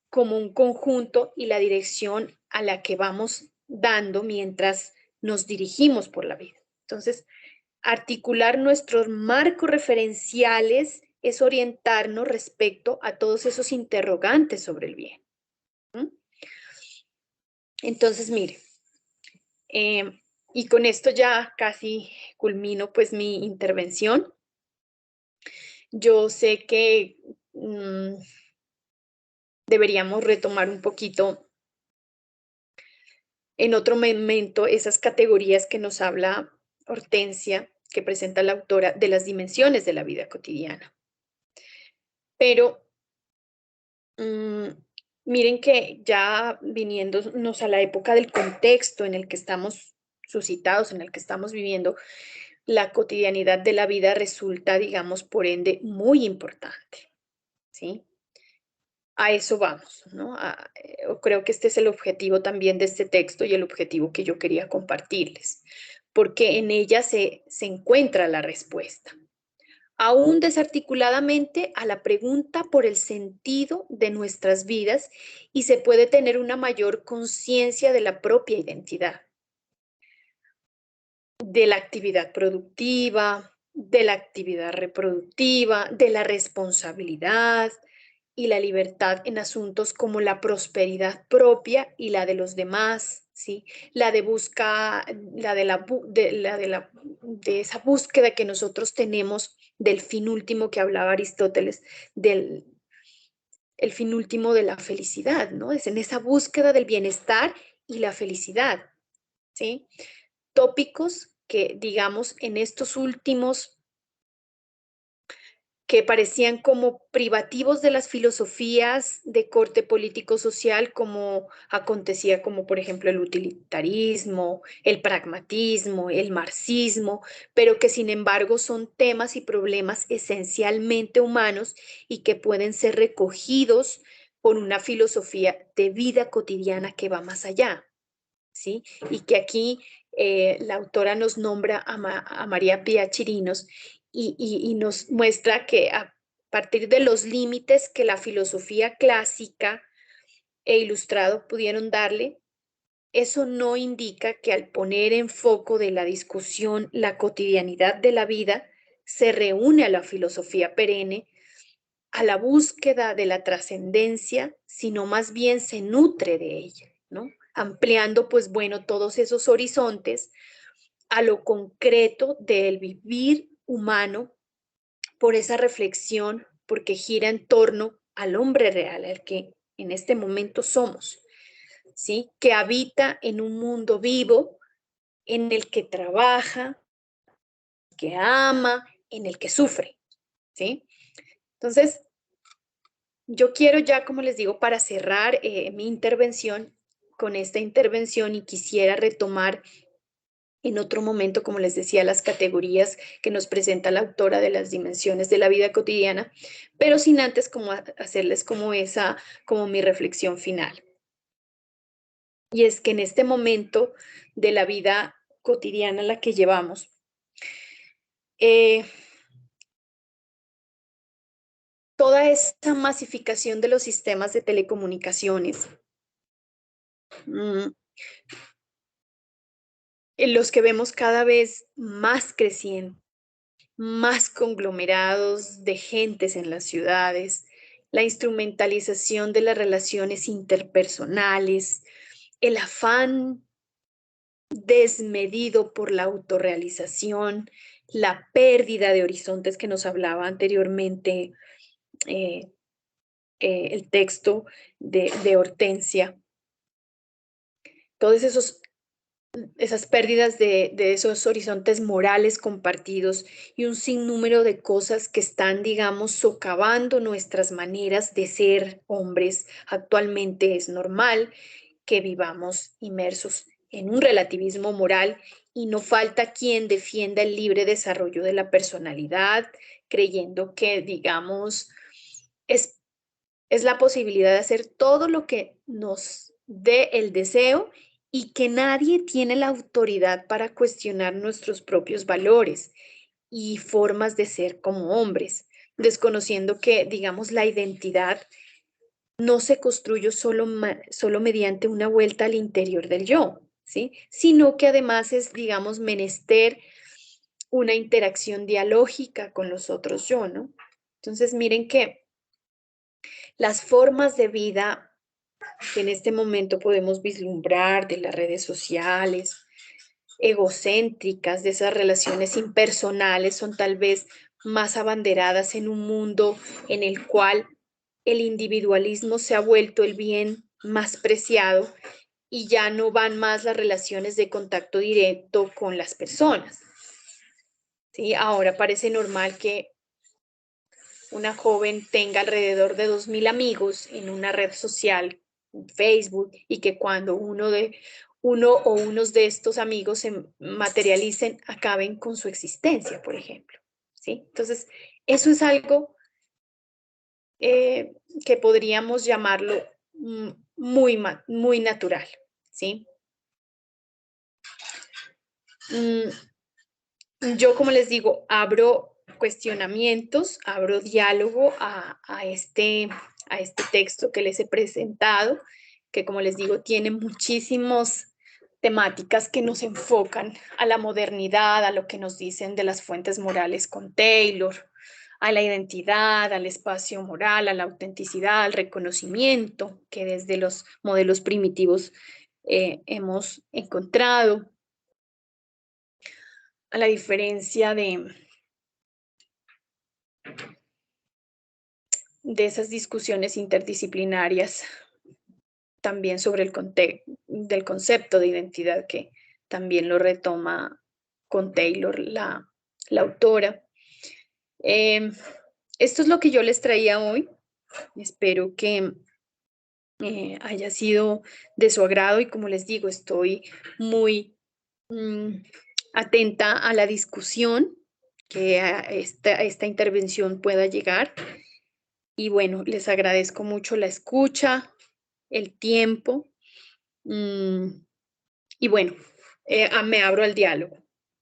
como un conjunto y la dirección a la que vamos dando mientras nos dirigimos por la vida. Entonces, articular nuestros marcos referenciales es orientarnos respecto a todos esos interrogantes sobre el bien. ¿Mm? Entonces, mire, y con esto ya casi culmino pues mi intervención. Yo sé que deberíamos retomar un poquito en otro momento esas categorías que nos habla Hortensia, que presenta la autora, de las dimensiones de la vida cotidiana. Pero miren que ya viniéndonos a la época del contexto en el que estamos suscitados, en el que estamos viviendo, la cotidianidad de la vida resulta, digamos, por ende, muy importante, ¿sí? A eso vamos, ¿no? Creo que este es el objetivo también de este texto y el objetivo que yo quería compartirles, porque en ella se encuentra la respuesta, aún desarticuladamente, a la pregunta por el sentido de nuestras vidas, y se puede tener una mayor conciencia de la propia identidad, de la actividad productiva, de la actividad reproductiva, de la responsabilidad y la libertad en asuntos como la prosperidad propia y la de los demás, ¿sí? La de de esa búsqueda que nosotros tenemos del fin último que hablaba Aristóteles, del el fin último de la felicidad, ¿no? Es en esa búsqueda del bienestar y la felicidad, ¿sí? Tópicos que, digamos, en estos últimos, que parecían como privativos de las filosofías de corte político-social, como acontecía, como por ejemplo el utilitarismo, el pragmatismo, el marxismo, pero que sin embargo son temas y problemas esencialmente humanos y que pueden ser recogidos por una filosofía de vida cotidiana que va más allá, ¿sí? Y que aquí la autora nos nombra a María Pía Chirinos y nos muestra que a partir de los límites que la filosofía clásica e ilustrado pudieron darle, eso no indica que al poner en foco de la discusión la cotidianidad de la vida, se reúne a la filosofía perenne, a la búsqueda de la trascendencia, sino más bien se nutre de ella, ¿no? Ampliando, pues bueno, todos esos horizontes a lo concreto del vivir humano por esa reflexión, porque gira en torno al hombre real, al que en este momento somos, ¿sí? Que habita en un mundo vivo, en el que trabaja, que ama, en el que sufre, ¿sí? Entonces, yo quiero ya, como les digo, para cerrar mi intervención con esta intervención, y quisiera retomar en otro momento, como les decía, las categorías que nos presenta la autora de las dimensiones de la vida cotidiana, pero sin antes como hacerles como como mi reflexión final. Y es que en este momento de la vida cotidiana la que llevamos, toda esta masificación de los sistemas de telecomunicaciones, en los que vemos cada vez más creciendo, más conglomerados de gentes en las ciudades, la instrumentalización de las relaciones interpersonales, el afán desmedido por la autorrealización, la pérdida de horizontes que nos hablaba anteriormente eh, el texto de Hortensia. Todos esas pérdidas de esos horizontes morales compartidos y un sinnúmero de cosas que están, digamos, socavando nuestras maneras de ser hombres. Actualmente es normal que vivamos inmersos en un relativismo moral y no falta quien defienda el libre desarrollo de la personalidad, creyendo que, digamos, es la posibilidad de hacer todo lo que nos dé el deseo y que nadie tiene la autoridad para cuestionar nuestros propios valores y formas de ser como hombres, desconociendo que, digamos, la identidad no se construye solo mediante una vuelta al interior del yo, ¿sí? Sino que además es, digamos, menester una interacción dialógica con los otros yo, ¿no? Entonces, miren que las formas de vida que en este momento podemos vislumbrar de las redes sociales, egocéntricas, de esas relaciones impersonales, son tal vez más abanderadas en un mundo en el cual el individualismo se ha vuelto el bien más preciado y ya no van más las relaciones de contacto directo con las personas. ¿Sí? Ahora parece normal que una joven tenga alrededor de 2.000 amigos en una red social, Facebook, y que cuando uno o unos de estos amigos se materialicen, acaben con su existencia, por ejemplo. ¿Sí? Entonces, eso es algo que podríamos llamarlo muy natural. ¿Sí? Yo, como les digo, abro cuestionamientos, abro diálogo a este texto que les he presentado, que como les digo, tiene muchísimas temáticas que nos enfocan a la modernidad, a lo que nos dicen de las fuentes morales con Taylor, a la identidad, al espacio moral, a la autenticidad, al reconocimiento que desde los modelos primitivos hemos encontrado, a la diferencia de esas discusiones interdisciplinarias, también sobre del concepto de identidad, que también lo retoma con Taylor, la autora. Esto es lo que yo les traía hoy. Espero que haya sido de su agrado y, como les digo, estoy muy atenta a la discusión que a esta intervención pueda llegar. Y bueno, les agradezco mucho la escucha, el tiempo. Y bueno, me abro al diálogo.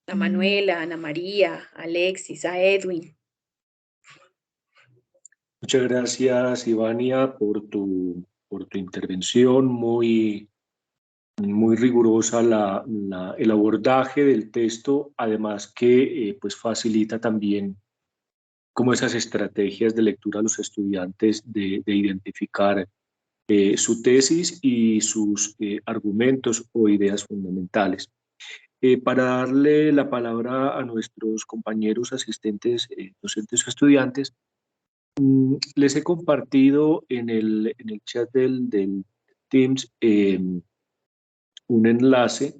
A Manuela, a Ana María, a Alexis, a Edwin. Muchas gracias, Ivania, por tu intervención muy rigurosa el abordaje del texto, además que pues facilita también como esas estrategias de lectura a los estudiantes de identificar su tesis y sus argumentos o ideas fundamentales. Para darle la palabra a nuestros compañeros asistentes, docentes o estudiantes, les he compartido en el chat del Teams un enlace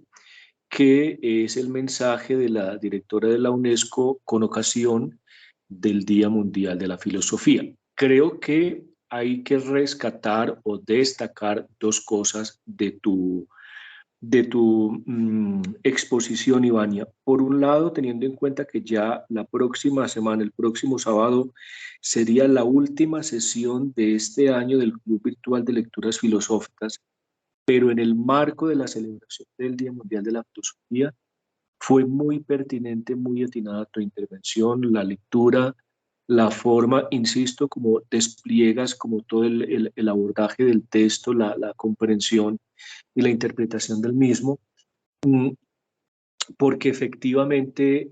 que es el mensaje de la directora de la UNESCO con ocasión del Día Mundial de la Filosofía. Creo que hay que rescatar o destacar dos cosas de tu exposición, Ivania. Por un lado, teniendo en cuenta que ya la próxima semana, el próximo sábado, sería la última sesión de este año del Club Virtual de Lecturas Filosóficas, pero en el marco de la celebración del Día Mundial de la Filosofía, fue muy pertinente, muy atinada tu intervención, la lectura, la forma, insisto, como despliegas como todo el abordaje del texto, la comprensión y la interpretación del mismo, porque efectivamente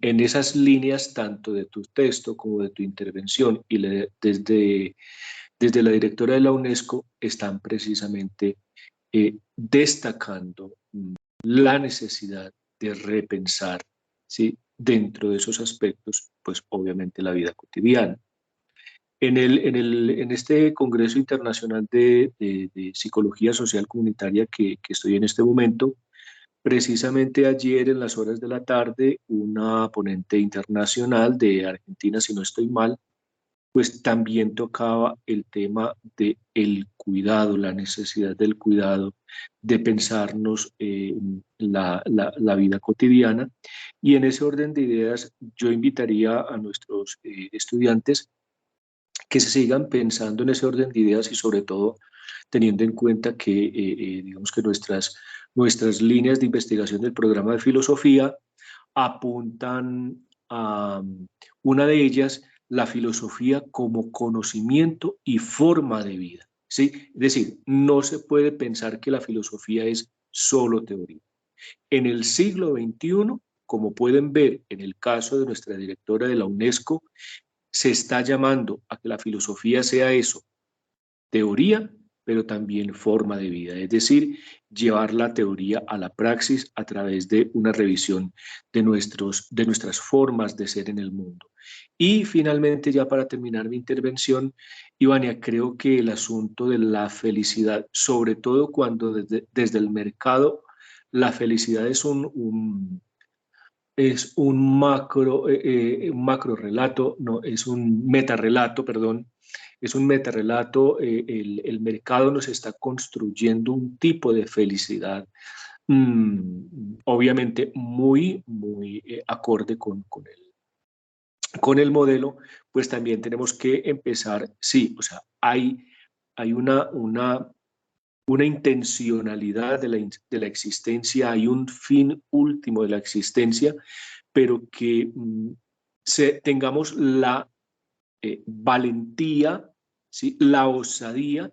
en esas líneas, tanto de tu texto como de tu intervención y desde la directora de la UNESCO, están precisamente destacando la necesidad de repensar, ¿sí?, dentro de esos aspectos, pues obviamente la vida cotidiana. En este Congreso Internacional de Psicología Social Comunitaria que estoy en este momento, precisamente ayer en las horas de la tarde, una ponente internacional de Argentina, si no estoy mal, pues también tocaba el tema del cuidado, la necesidad del cuidado, de pensarnos la vida cotidiana. Y en ese orden de ideas, yo invitaría a nuestros estudiantes que se sigan pensando en ese orden de ideas y sobre todo teniendo en cuenta que, digamos que nuestras líneas de investigación del programa de filosofía apuntan a una de ellas, la filosofía como conocimiento y forma de vida, ¿sí? Es decir, no se puede pensar que la filosofía es solo teoría. En el siglo XXI, como pueden ver en el caso de nuestra directora de la UNESCO, se está llamando a que la filosofía sea eso, teoría, pero también forma de vida, es decir, llevar la teoría a la praxis a través de una revisión de nuestras formas de ser en el mundo. Y finalmente, ya para terminar mi intervención, Ivania, creo que el asunto de la felicidad, sobre todo cuando desde el mercado, la felicidad un macro relato, no, es un metarrelato, perdón, es un metarrelato. El mercado nos está construyendo un tipo de felicidad, obviamente muy acorde con el modelo, pues también tenemos que empezar, sí, o sea, hay una intencionalidad de la existencia, hay un fin último de la existencia, pero que tengamos la valentía, ¿sí?, la osadía,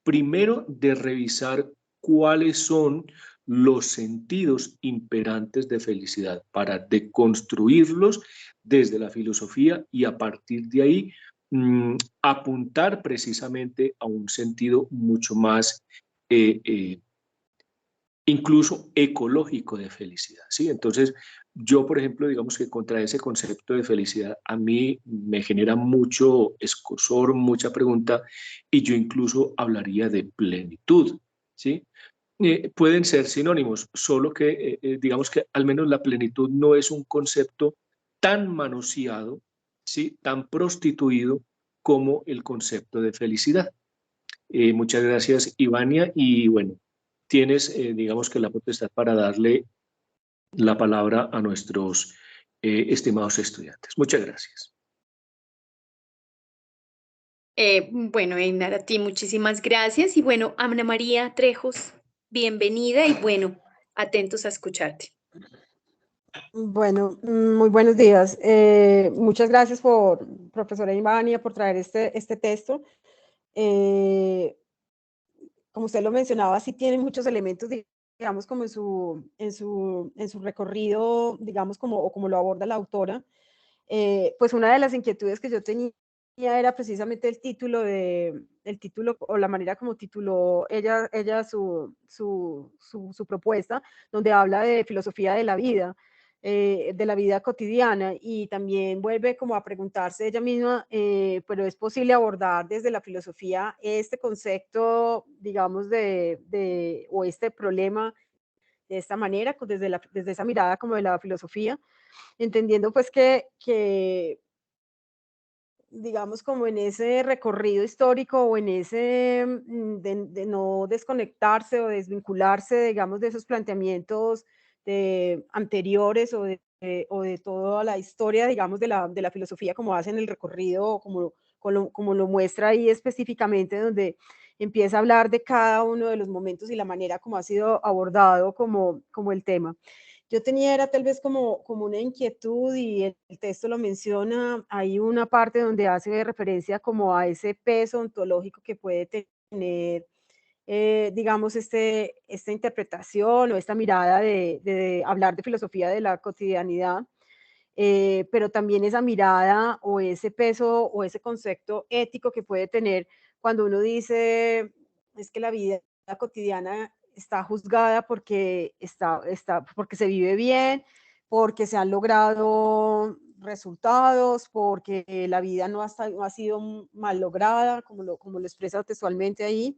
primero de revisar cuáles son los sentidos imperantes de felicidad para deconstruirlos desde la filosofía y a partir de ahí apuntar precisamente a un sentido mucho más incluso ecológico de felicidad, ¿sí? Entonces, yo, por ejemplo, digamos que contra ese concepto de felicidad, a mí me genera mucho escozor, mucha pregunta, y yo incluso hablaría de plenitud, ¿sí? Pueden ser sinónimos, solo que digamos que al menos la plenitud no es un concepto tan manoseado, ¿sí?, tan prostituido como el concepto de felicidad. Muchas gracias, Ivania, y bueno, tienes, digamos que la potestad para darle la palabra a nuestros estimados estudiantes. Muchas gracias. Bueno, Einar, a ti muchísimas gracias. Y bueno, Ana María Trejos, bienvenida y bueno, atentos a escucharte. Bueno, muy buenos días. Muchas gracias profesora Ivania, por traer este texto. Como usted lo mencionaba, sí tiene muchos elementos, digamos, como en su recorrido, digamos, como lo aborda la autora. Pues una de las inquietudes que yo tenía era precisamente el título o la manera como tituló ella su propuesta, donde habla de filosofía de la vida cotidiana, y también vuelve como a preguntarse ella misma, pero es posible abordar desde la filosofía este concepto, digamos, o este problema de esta manera, desde esa mirada como de la filosofía, entendiendo pues que digamos, como en ese recorrido histórico o en ese de no desconectarse o desvincularse, digamos, de esos planteamientos anteriores o de toda la historia, digamos, de la filosofía, como hacen el recorrido, como lo muestra ahí específicamente, donde empieza a hablar de cada uno de los momentos y la manera como ha sido abordado como el tema. Yo tenía era tal vez como una inquietud, y el texto lo menciona, hay una parte donde hace referencia como a ese peso ontológico que puede tener, digamos, esta interpretación o esta mirada de hablar de filosofía de la cotidianidad. pero también esa mirada o ese peso o ese concepto ético que puede tener cuando uno dice, es que la vida cotidiana está juzgada porque, porque se vive bien, porque se han logrado resultados, porque la vida no ha sido mal lograda, como lo expresa textualmente ahí,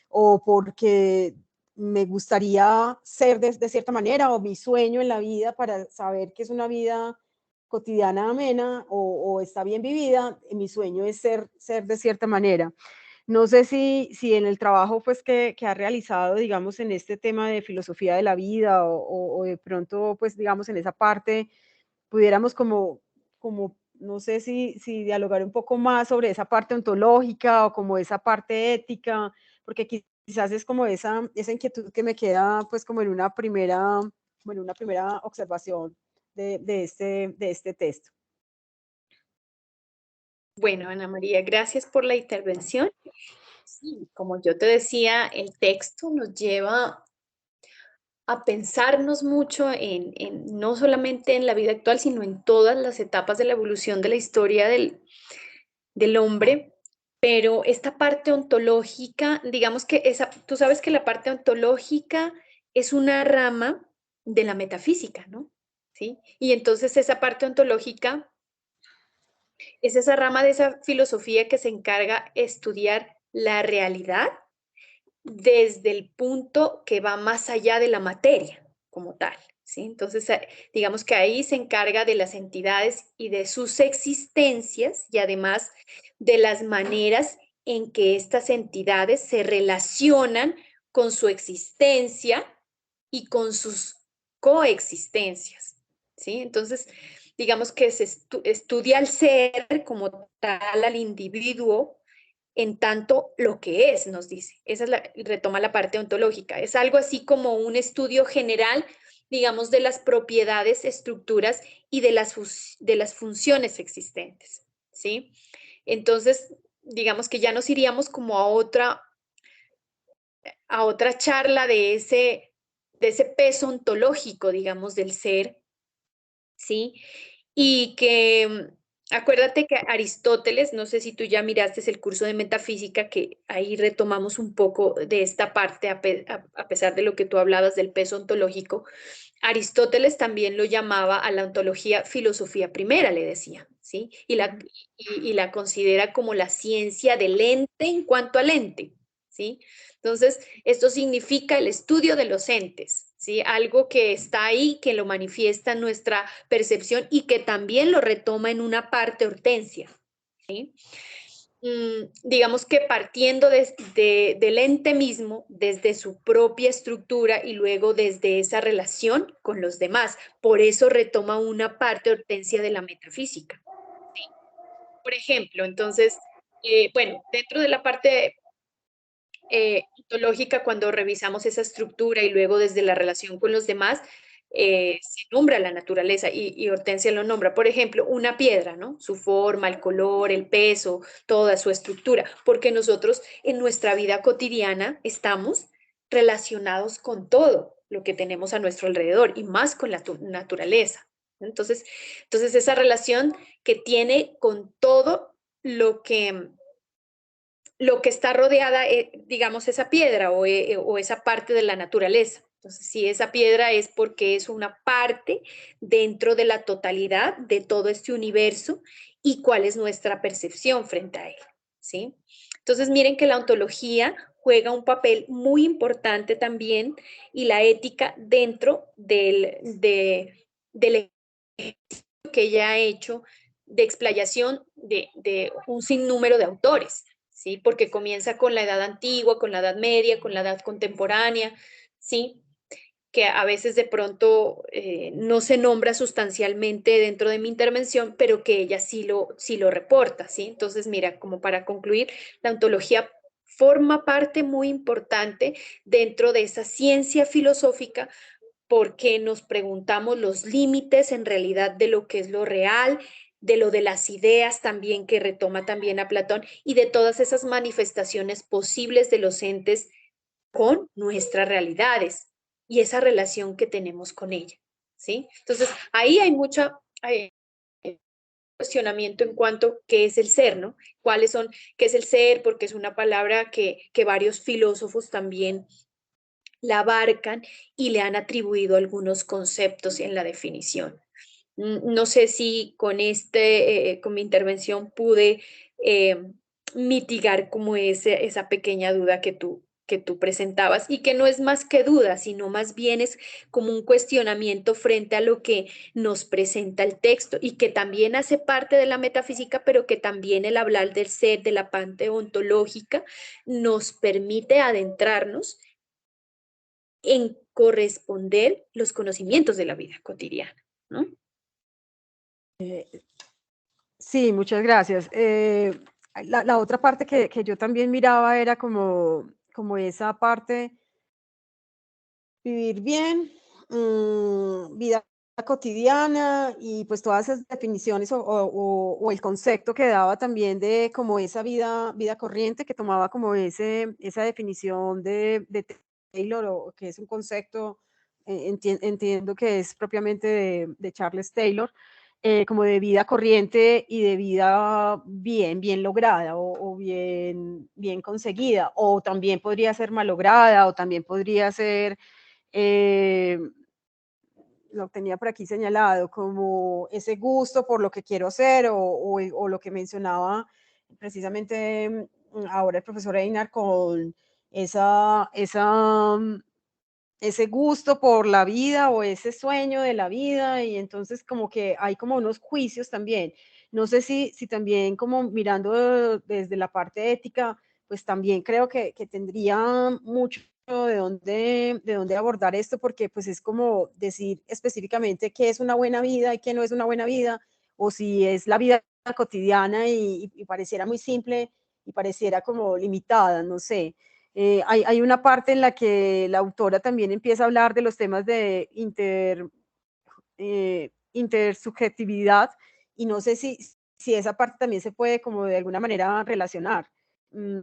o porque me gustaría ser de cierta manera, o mi sueño en la vida para saber que es una vida cotidiana amena o está bien vivida, mi sueño es ser de cierta manera. No sé si en el trabajo pues que ha realizado, digamos, en este tema de filosofía de la vida o de pronto, pues, digamos, en esa parte, pudiéramos como no sé si dialogar un poco más sobre esa parte ontológica o como esa parte ética, porque quizás es como esa inquietud que me queda pues como en una primera observación de este texto. Bueno, Ana María, gracias por la intervención. Sí, como yo te decía, el texto nos lleva a pensarnos mucho no solamente en la vida actual, sino en todas las etapas de la evolución de la historia del hombre. Pero esta parte ontológica, digamos que tú sabes que la parte ontológica es una rama de la metafísica, ¿no? ¿Sí? Y entonces esa parte ontológica es esa rama de esa filosofía que se encarga de estudiar la realidad desde el punto que va más allá de la materia como tal, ¿sí? Entonces, digamos que ahí se encarga de las entidades y de sus existencias y además de las maneras en que estas entidades se relacionan con su existencia y con sus coexistencias, ¿sí? Entonces, digamos que se estudia al ser como tal, al individuo, en tanto lo que es, nos dice. Retoma la parte ontológica. Es algo así como un estudio general, digamos, de las propiedades, estructuras y de las funciones existentes, ¿sí? Entonces, digamos que ya nos iríamos como a otra charla de ese peso ontológico, digamos, del ser, ¿sí? Y que acuérdate que Aristóteles, no sé si tú ya miraste el curso de metafísica, que ahí retomamos un poco de esta parte, a pesar de lo que tú hablabas del peso ontológico. Aristóteles también lo llamaba a la ontología filosofía primera, le decía, ¿sí? Y la considera como la ciencia del ente en cuanto al ente, ¿sí? Entonces, esto significa el estudio de los entes, ¿sí? Algo que está ahí, que lo manifiesta en nuestra percepción y que también lo retoma en una parte Hortensia, ¿sí? Digamos que partiendo del ente mismo, desde su propia estructura y luego desde esa relación con los demás. Por eso retoma una parte Hortensia de la metafísica, ¿sí? Por ejemplo, entonces, bueno, dentro de la parte ontológica, cuando revisamos esa estructura y luego desde la relación con los demás, se nombra la naturaleza y Hortensia lo nombra. Por ejemplo, una piedra, ¿no? Su forma, el color, el peso, toda su estructura, porque nosotros en nuestra vida cotidiana estamos relacionados con todo lo que tenemos a nuestro alrededor y más con la naturaleza. Entonces esa relación que tiene con todo lo que está rodeada, digamos, esa piedra o esa parte de la naturaleza. Entonces, si esa piedra es porque es una parte dentro de la totalidad de todo este universo y cuál es nuestra percepción frente a él, ¿sí? Entonces, miren que la ontología juega un papel muy importante también y la ética dentro del que ella ha hecho de explayación de un sinnúmero de autores, ¿sí? Porque comienza con la edad antigua, con la edad media, con la edad contemporánea, ¿sí? Que a veces de pronto no se nombra sustancialmente dentro de mi intervención, pero que ella sí lo reporta, ¿sí? Entonces, mira, como para concluir, la ontología forma parte muy importante dentro de esa ciencia filosófica porque nos preguntamos los límites en realidad de lo que es lo real, de lo de las ideas también que retoma también a Platón y de todas esas manifestaciones posibles de los entes con nuestras realidades y esa relación que tenemos con ella, ¿sí? Entonces, ahí hay cuestionamiento en cuanto a qué es el ser, ¿no? ¿Qué es el ser? Porque es una palabra que varios filósofos también la abarcan y le han atribuido algunos conceptos en la definición. No sé si con con mi intervención pude mitigar como esa pequeña duda que tú presentabas y que no es más que duda, sino más bien es como un cuestionamiento frente a lo que nos presenta el texto y que también hace parte de la metafísica, pero que también el hablar del ser, de la parte ontológica, nos permite adentrarnos en corresponder los conocimientos de la vida cotidiana, ¿no? Sí, muchas gracias. La otra parte que yo también miraba era como esa parte, vivir bien, vida cotidiana y pues todas esas definiciones o el concepto que daba también de como esa vida corriente que tomaba como esa definición de Taylor, o que es un concepto, entiendo que es propiamente de Charles Taylor, como de vida corriente y de vida bien lograda o bien conseguida, o también podría ser malograda, o también podría ser, eh, lo tenía por aquí señalado, como ese gusto por lo que quiero hacer o lo que mencionaba precisamente ahora el profesor Einar con ese gusto por la vida o ese sueño de la vida, y entonces como que hay como unos juicios también. No sé si también como mirando desde la parte ética, pues también creo que tendría mucho de dónde abordar esto, porque pues es como decir específicamente qué es una buena vida y qué no es una buena vida, o si es la vida cotidiana y pareciera muy simple y pareciera como limitada, no sé. Hay una parte en la que la autora también empieza a hablar de los temas de intersubjetividad, y no sé si esa parte también se puede como de alguna manera relacionar, mm,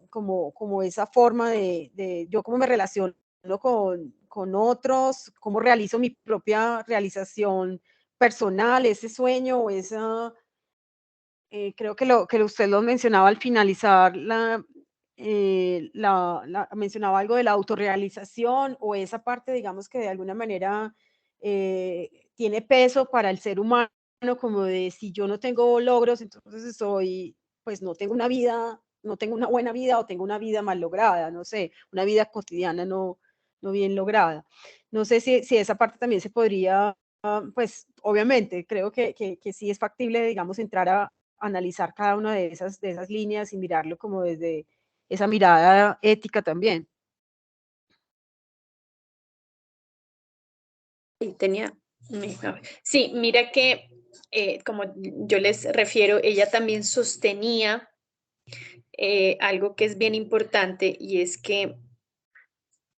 como esa forma de yo cómo me relaciono con otros, cómo realizo mi propia realización personal, ese sueño o esa, creo que usted lo mencionaba al finalizar mencionaba algo de la autorrealización, o esa parte, digamos, que de alguna manera tiene peso para el ser humano, como de si yo no tengo logros, entonces pues no tengo una vida, no tengo una buena vida, o tengo una vida mal lograda, no sé, una vida cotidiana no bien lograda. No sé si esa parte también se podría, pues obviamente creo que sí es factible, digamos, entrar a analizar cada una de esas líneas y mirarlo como desde esa mirada ética también. Sí, mira que, como yo les refiero, ella también sostenía algo que es bien importante, y es que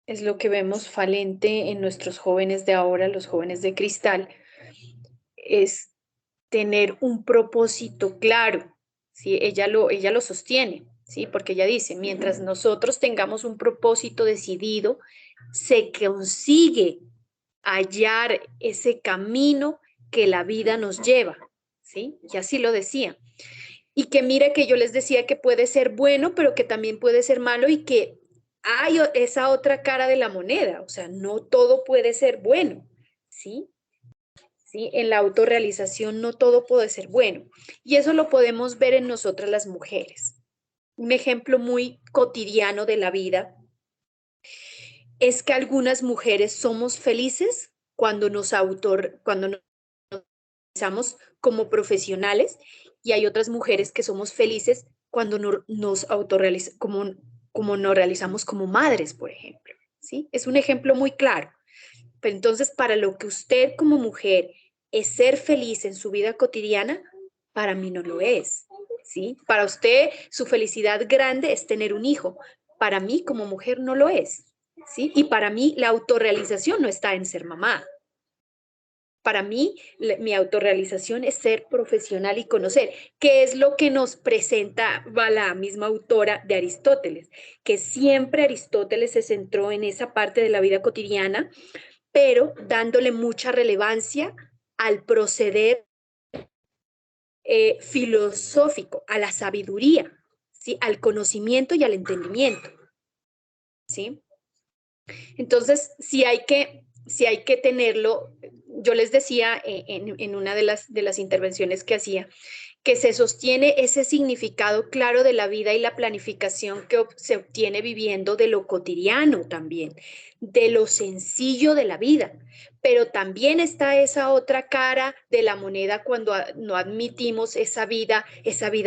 es lo que vemos falente en nuestros jóvenes de ahora, los jóvenes de cristal, es tener un propósito claro, ¿sí? Ella lo sostiene, ¿sí? Porque ella dice, mientras nosotros tengamos un propósito decidido, se consigue hallar ese camino que la vida nos lleva, ¿sí? Y así lo decía. Y que mira que yo les decía que puede ser bueno, pero que también puede ser malo, y que hay esa otra cara de la moneda, o sea, no todo puede ser bueno, ¿sí? ¿Sí? En la autorrealización no todo puede ser bueno. Y eso lo podemos ver en nosotras las mujeres. Un ejemplo muy cotidiano de la vida es que algunas mujeres somos felices cuando nos realizamos como profesionales, y hay otras mujeres que somos felices cuando nos autorrealizamos, como nos realizamos como madres, por ejemplo. ¿Sí? Es un ejemplo muy claro. Pero entonces, para lo que usted como mujer es ser feliz en su vida cotidiana, para mí no lo es, ¿sí? Para usted su felicidad grande es tener un hijo, para mí como mujer no lo es, ¿sí? Y para mí la autorrealización no está en ser mamá. Para mí, mi autorrealización es ser profesional y conocer, qué es lo que nos presenta la misma autora de Aristóteles, que siempre Aristóteles se centró en esa parte de la vida cotidiana, pero dándole mucha relevancia al proceder filosófico, a la sabiduría, ¿sí? Al conocimiento y al entendimiento, ¿sí? Entonces, sí hay que tenerlo. Yo les decía en una de las intervenciones que hacía, que se sostiene ese significado claro de la vida y la planificación que se obtiene viviendo de lo cotidiano también, de lo sencillo de la vida. Pero también está esa otra cara de la moneda cuando no admitimos esa vida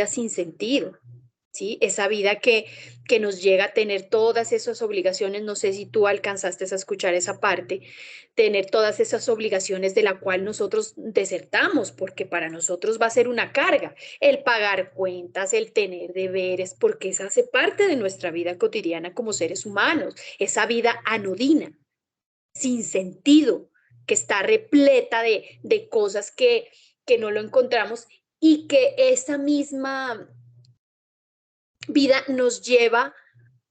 sin sentido, ¿sí? Esa vida que nos llega a tener todas esas obligaciones. No sé si tú alcanzaste a escuchar esa parte, tener todas esas obligaciones de la cual nosotros desertamos, porque para nosotros va a ser una carga, el pagar cuentas, el tener deberes, porque esa hace parte de nuestra vida cotidiana como seres humanos, esa vida anodina, sin sentido, que está repleta de cosas que no lo encontramos, y que esa misma vida nos lleva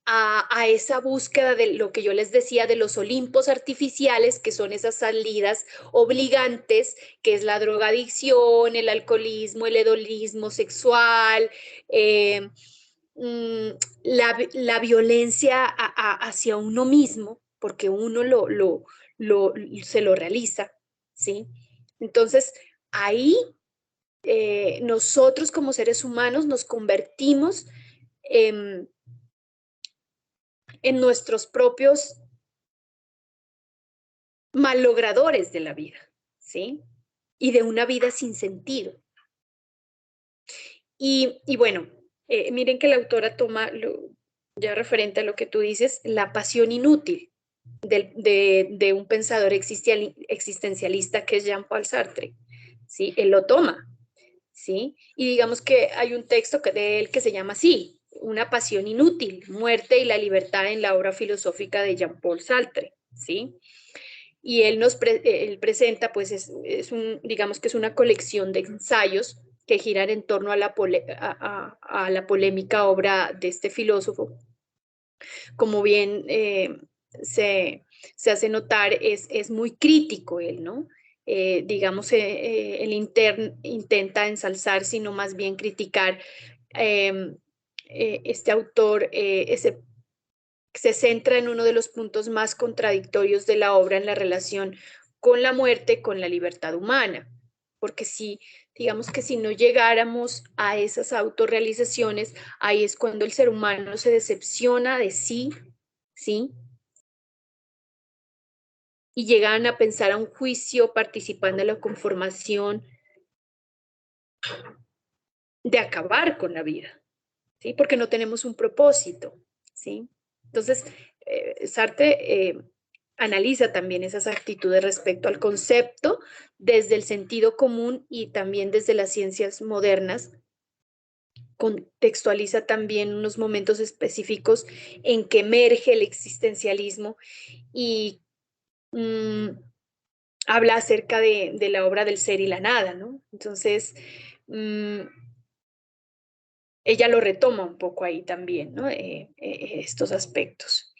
a esa búsqueda de lo que yo les decía, de los olimpos artificiales, que son esas salidas obligantes, que es la drogadicción, el alcoholismo, el hedonismo sexual, la violencia hacia uno mismo, porque uno se lo realiza, ¿sí? Entonces, ahí nosotros como seres humanos nos convertimos en nuestros propios malogradores de la vida, ¿sí? Y de una vida sin sentido. Y bueno, miren que la autora toma, ya referente a lo que tú dices, la pasión inútil de un pensador existencialista que es Jean-Paul Sartre, ¿sí? Él lo toma, ¿sí? Y digamos que hay un texto de él que se llama así, Una pasión inútil, muerte y la libertad, en la obra filosófica de Jean-Paul Sartre, ¿sí? Y él él presenta, pues digamos que es una colección de ensayos que giran en torno a la polémica obra de este filósofo. Como bien se hace notar, es muy crítico él, ¿no? Digamos, él intenta ensalzar, sino más bien criticar. Este autor se centra en uno de los puntos más contradictorios de la obra, en la relación con la muerte, con la libertad humana. Porque digamos que si no llegáramos a esas autorrealizaciones, ahí es cuando el ser humano se decepciona de sí, ¿sí? Y llegan a pensar a un juicio, participando en la conformación de acabar con la vida, ¿sí? Porque no tenemos un propósito, ¿sí? Entonces, Sartre analiza también esas actitudes respecto al concepto desde el sentido común y también desde las ciencias modernas. Contextualiza también unos momentos específicos en que emerge el existencialismo y habla acerca de la obra del ser y la nada, ¿no? Entonces, ella lo retoma un poco ahí también, ¿no? Estos aspectos.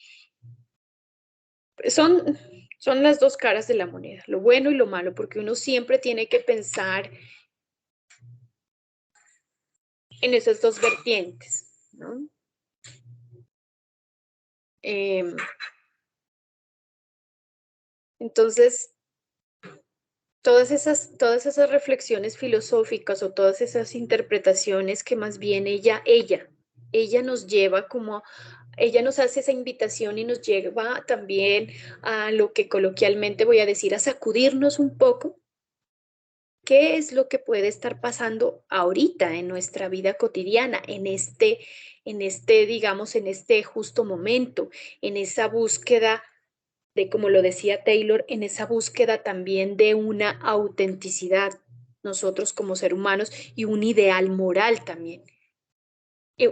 Son las dos caras de la moneda, lo bueno y lo malo, porque uno siempre tiene que pensar en esas dos vertientes, ¿no? Entonces, todas esas reflexiones filosóficas o todas esas interpretaciones que más bien ella nos lleva ella nos hace esa invitación y nos lleva también a lo que coloquialmente voy a decir, a sacudirnos un poco. ¿Qué es lo que puede estar pasando ahorita en nuestra vida cotidiana, digamos, en este justo momento, en esa búsqueda de, como lo decía Taylor, en esa búsqueda también de una autenticidad, nosotros como seres humanos, y un ideal moral también,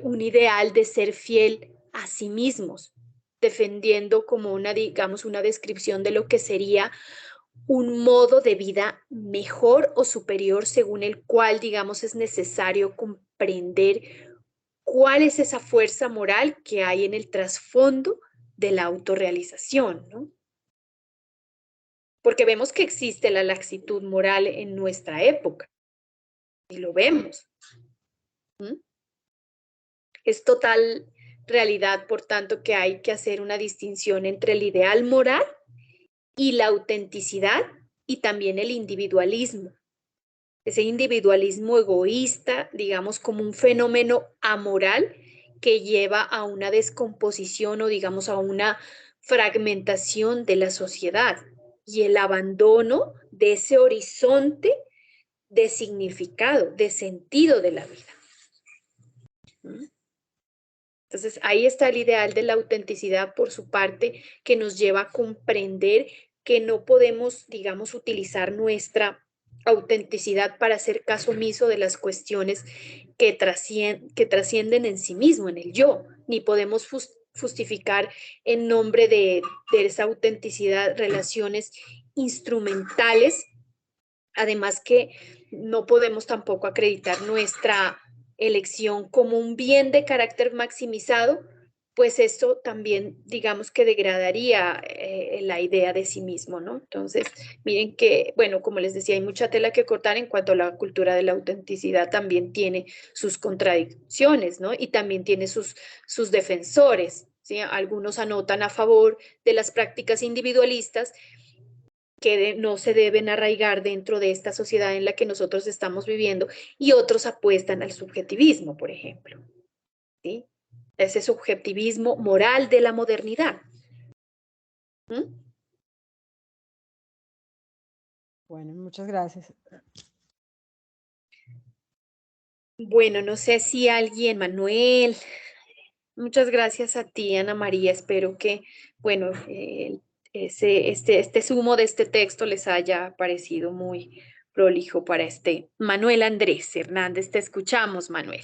un ideal de ser fiel a sí mismos, defendiendo como digamos, una descripción de lo que sería un modo de vida mejor o superior, según el cual, digamos, es necesario comprender cuál es esa fuerza moral que hay en el trasfondo de la autorrealización, ¿no? Porque vemos que existe la laxitud moral en nuestra época, y lo vemos. ¿Mm? Es total realidad, por tanto, que hay que hacer una distinción entre el ideal moral y la autenticidad y también el individualismo. Ese individualismo egoísta, digamos, como un fenómeno amoral que lleva a una descomposición o, digamos, a una fragmentación de la sociedad y el abandono de ese horizonte de significado, de sentido de la vida. Entonces, ahí está el ideal de la autenticidad por su parte, que nos lleva a comprender que no podemos, digamos, utilizar nuestra autenticidad para hacer caso omiso de las cuestiones que trascienden en sí mismo, en el yo, ni podemos justificar en nombre de esa autenticidad relaciones instrumentales, además que no podemos tampoco acreditar nuestra elección como un bien de carácter maximizado, pues esto también, digamos que degradaría la idea de sí mismo, ¿no? Entonces, miren que, bueno, como les decía, hay mucha tela que cortar en cuanto a la cultura de la autenticidad, también tiene sus contradicciones, ¿no? Y también tiene sus defensores, ¿sí? Algunos anotan a favor de las prácticas individualistas que no se deben arraigar dentro de esta sociedad en la que nosotros estamos viviendo, y otros apuestan al subjetivismo, por ejemplo, ¿sí? Ese subjetivismo moral de la modernidad. ¿Mm? Bueno, muchas gracias. Bueno, no sé si alguien, Manuel, muchas gracias a ti, Ana María, espero que, bueno, este sumo de este texto les haya parecido muy prolijo para Manuel Andrés Hernández. Te escuchamos, Manuel.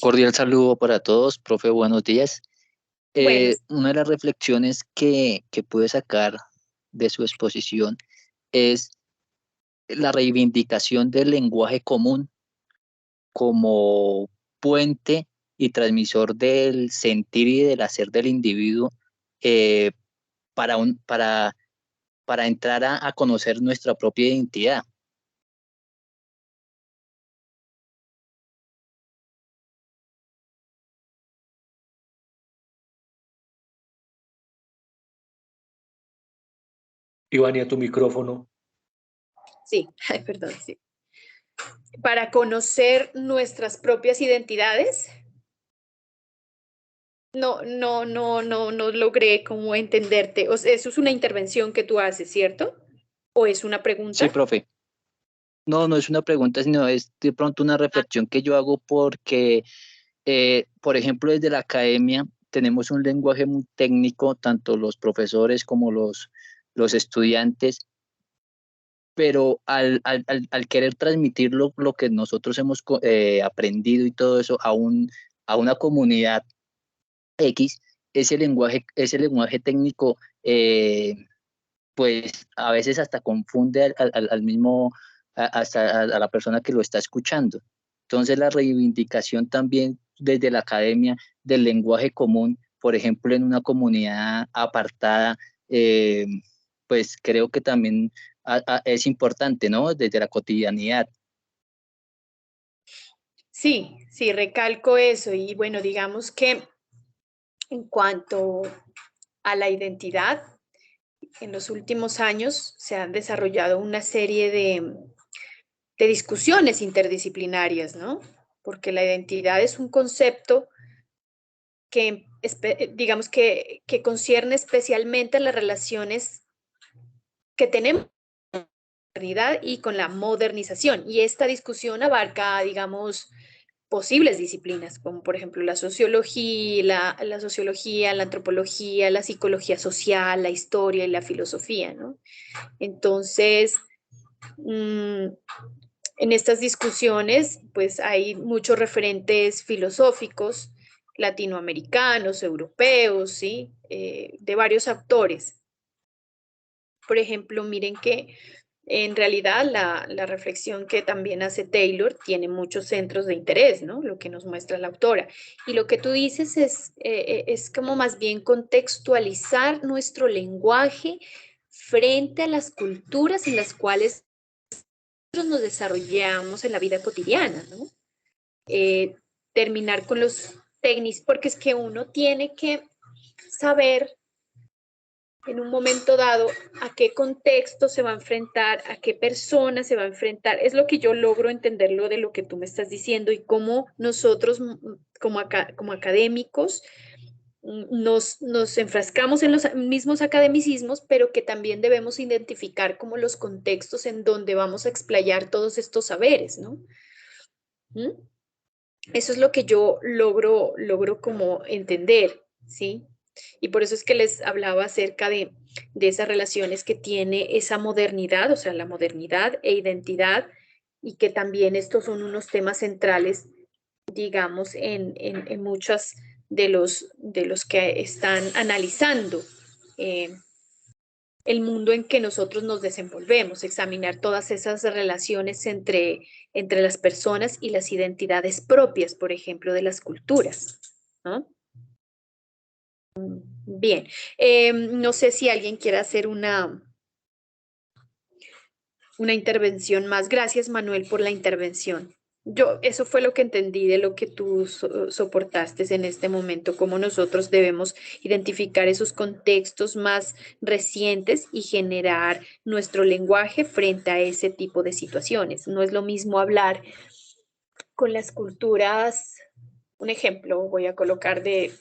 Cordial saludo para todos, profe, buenos días. Bueno, Una de las reflexiones que pude sacar de su exposición es la reivindicación del lenguaje común como puente y transmisor del sentir y del hacer del individuo eh, para, para entrar a conocer nuestra propia identidad. Ivania, tu micrófono. sí, perdón, sí. Para conocer nuestras propias identidades. No logré como entenderte. O sea, eso es una intervención que tú haces, ¿cierto? ¿O es una pregunta? Sí, profe. No es una pregunta, sino es de pronto una reflexión que yo hago porque, por ejemplo, desde la academia tenemos un lenguaje muy técnico, tanto los profesores como los estudiantes, pero al querer transmitir lo que nosotros hemos aprendido y todo eso a una comunidad X, ese lenguaje técnico, pues a veces hasta confunde al mismo, hasta a la persona que lo está escuchando. Entonces la reivindicación también desde la academia del lenguaje común, por ejemplo, en una comunidad apartada, pues creo que también es importante, ¿no? Desde la cotidianidad. Sí, recalco eso. Y bueno, digamos que en cuanto a la identidad, en los últimos años se han desarrollado una serie de discusiones interdisciplinarias, ¿no? Porque la identidad es un concepto que, digamos que concierne especialmente a las relaciones que tenemos con la modernidad y con la modernización. Y esta discusión abarca, digamos, posibles disciplinas, como por ejemplo la sociología, la antropología, la psicología social, la historia y la filosofía, ¿no? Entonces, en estas discusiones, pues hay muchos referentes filosóficos latinoamericanos, europeos, ¿sí? De varios autores. Por ejemplo, miren que en realidad la reflexión que también hace Taylor tiene muchos centros de interés, ¿no? Lo que nos muestra la autora. Y lo que tú dices es como más bien contextualizar nuestro lenguaje frente a las culturas en las cuales nos desarrollamos en la vida cotidiana, ¿no? Terminar con los técnicos, porque es que uno tiene que saber en un momento dado a qué contexto se va a enfrentar, a qué persona se va a enfrentar. Es lo que yo logro entenderlo de lo que tú me estás diciendo y cómo nosotros como académicos nos enfrascamos en los mismos academicismos, pero que también debemos identificar como los contextos en donde vamos a explayar todos estos saberes, ¿no? ¿Mm? Eso es lo que yo logro como entender, ¿sí? Y por eso es que les hablaba acerca de esas relaciones que tiene esa modernidad, o sea, la modernidad e identidad, y que también estos son unos temas centrales, digamos, en muchos de los que están analizando el mundo en que nosotros nos desenvolvemos, examinar todas esas relaciones entre las personas y las identidades propias, por ejemplo, de las culturas, ¿no? Bien, no sé si alguien quiere hacer una intervención más. Gracias, Manuel, por la intervención. Eso fue lo que entendí de lo que tú soportaste en este momento, cómo nosotros debemos identificar esos contextos más recientes y generar nuestro lenguaje frente a ese tipo de situaciones. No es lo mismo hablar con las culturas. Un ejemplo, voy a colocar de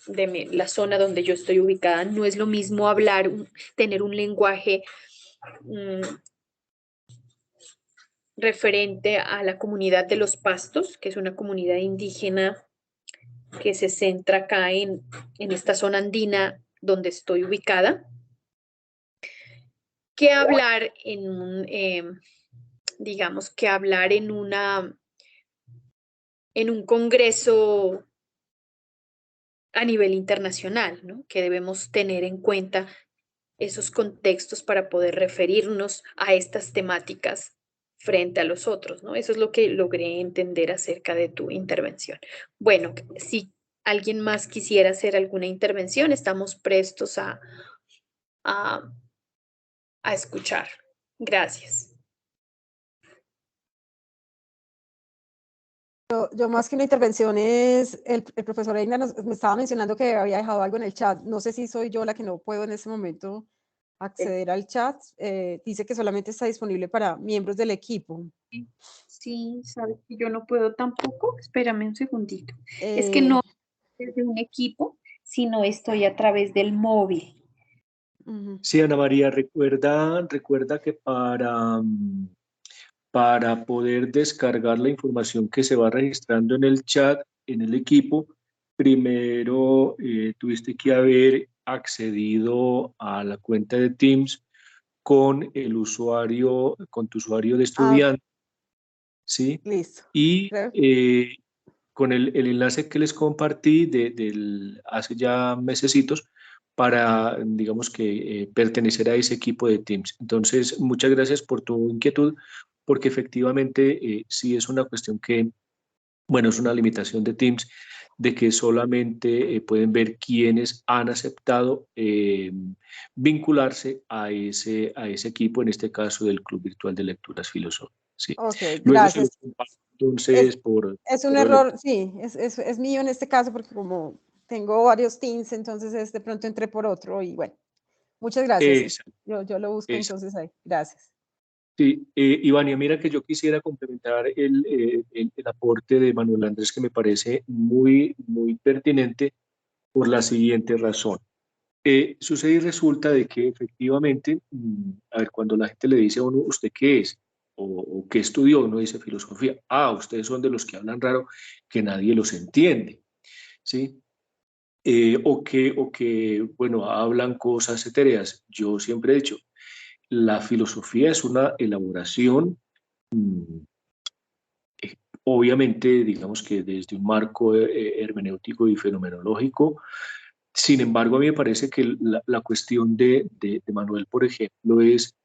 la zona donde yo estoy ubicada. No es lo mismo hablar, tener un lenguaje referente a la comunidad de los Pastos, que es una comunidad indígena que se centra acá en esta zona andina donde estoy ubicada, que hablar en un, digamos, que hablar en un congreso a nivel internacional, ¿no? Que debemos tener en cuenta esos contextos para poder referirnos a estas temáticas frente a los otros, ¿no? Eso es lo que logré entender acerca de tu intervención. Bueno, si alguien más quisiera hacer alguna intervención, estamos prestos a escuchar. Gracias. Yo más que una intervención es, el profesor Eina me estaba mencionando que había dejado algo en el chat. No sé si soy yo la que no puedo en este momento acceder al chat. Dice que solamente está disponible para miembros del equipo. Sí, sabes que yo no puedo tampoco. Espérame un segundito. Es que no desde un equipo, sino estoy a través del móvil. Sí, Ana María, recuerda que para poder descargar la información que se va registrando en el chat, en el equipo, primero tuviste que haber accedido a la cuenta de Teams con tu usuario de estudiante, ¿sí? Listo. Y con el enlace que les compartí hace ya mesecitos para, digamos que, pertenecer a ese equipo de Teams. Entonces, muchas gracias por tu inquietud, porque efectivamente sí es una cuestión que, bueno, es una limitación de Teams, de que solamente pueden ver quienes han aceptado vincularse a ese equipo, en este caso del Club Virtual de Lecturas Filosóficas. Sí. Ok, Luego se los gracias. comparto entonces Es un error, sí, es mío en este caso porque como tengo varios Teams, entonces de pronto entré por otro y bueno, muchas gracias. Sí. Yo lo busco entonces ahí. Gracias. Sí, Ivania, mira que yo quisiera complementar el aporte de Manuel Andrés, que me parece muy, muy pertinente por la siguiente razón. Sucede y resulta de que efectivamente, a ver, cuando la gente le dice a uno, ¿usted qué es? O ¿qué estudió? Uno dice filosofía. Ah, ustedes son de los que hablan raro, que nadie los entiende, ¿sí? O que, bueno, hablan cosas etéreas. Yo siempre he dicho, la filosofía es una elaboración, obviamente, digamos que desde un marco hermenéutico y fenomenológico. Sin embargo, a mí me parece que la cuestión de Manuel, por ejemplo, es,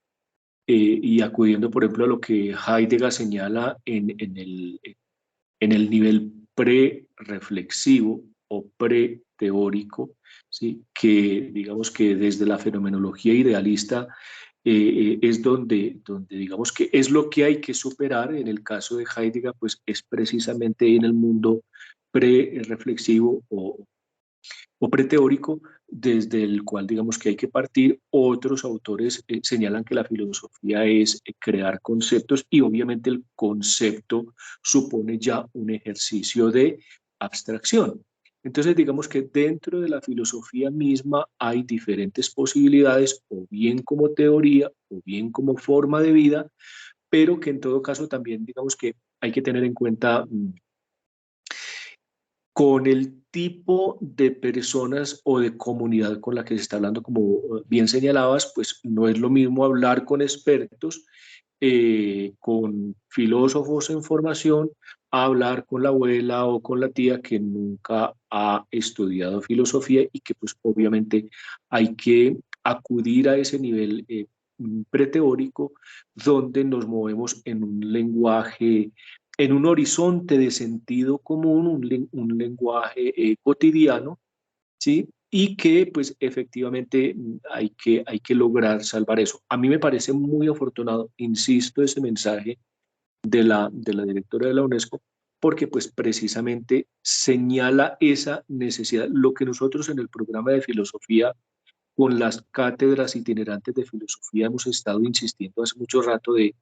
y acudiendo, por ejemplo, a lo que Heidegger señala en el nivel pre-reflexivo o pre-teórico, ¿sí? Que digamos que desde la fenomenología idealista es donde digamos que es lo que hay que superar. En el caso de Heidegger, pues es precisamente en el mundo pre-reflexivo o preteórico, desde el cual digamos que hay que partir. Otros autores señalan que la filosofía es crear conceptos, y obviamente el concepto supone ya un ejercicio de abstracción. Entonces digamos que dentro de la filosofía misma hay diferentes posibilidades, o bien como teoría o bien como forma de vida, pero que en todo caso también digamos que hay que tener en cuenta con el tipo de personas o de comunidad con la que se está hablando. Como bien señalabas, pues no es lo mismo hablar con expertos, con filósofos en formación, a hablar con la abuela o con la tía que nunca ha estudiado filosofía, y que pues obviamente hay que acudir a ese nivel preteórico, donde nos movemos en un lenguaje, en un horizonte de sentido común, un lenguaje cotidiano, ¿sí? Y que pues efectivamente hay que lograr salvar eso. A mí me parece muy afortunado, insisto, ese mensaje de la directora de la UNESCO, porque pues precisamente señala esa necesidad. Lo que nosotros en el programa de filosofía, con las cátedras itinerantes de filosofía, hemos estado insistiendo hace mucho rato, de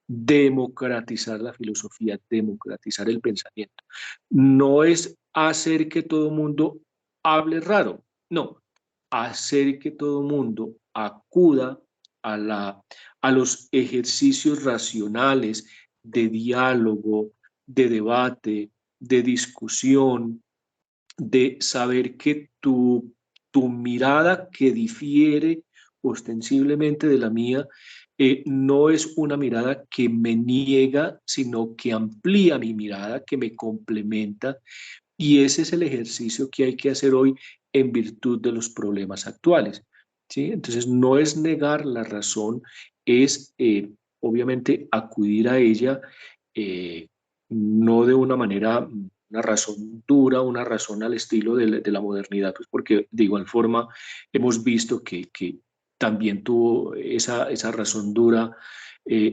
democratizar la filosofía, democratizar el pensamiento. No es hacer que todo el mundo hable raro, no, hacer que todo el mundo acuda a los ejercicios racionales de diálogo, de debate, de discusión, de saber que tu mirada, que difiere ostensiblemente de la mía, no es una mirada que me niega, sino que amplía mi mirada, que me complementa. Y ese es el ejercicio que hay que hacer hoy en virtud de los problemas actuales, ¿sí? Entonces, no es negar la razón, es obviamente acudir a ella, no de una manera, una razón dura, una razón al estilo de la modernidad, pues porque de igual forma hemos visto que también tuvo esa razón dura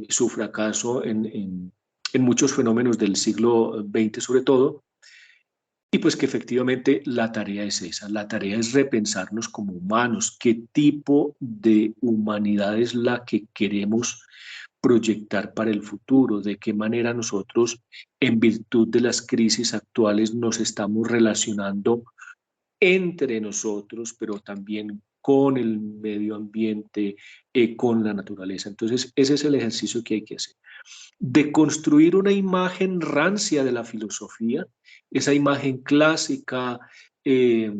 su fracaso en muchos fenómenos del siglo XX sobre todo. Y pues que efectivamente la tarea es esa, la tarea es repensarnos como humanos, qué tipo de humanidad es la que queremos proyectar para el futuro, de qué manera nosotros, en virtud de las crisis actuales, nos estamos relacionando entre nosotros, pero también con el medio ambiente, con la naturaleza. Entonces, ese es el ejercicio que hay que hacer, de construir una imagen rancia de la filosofía, esa imagen clásica, eh,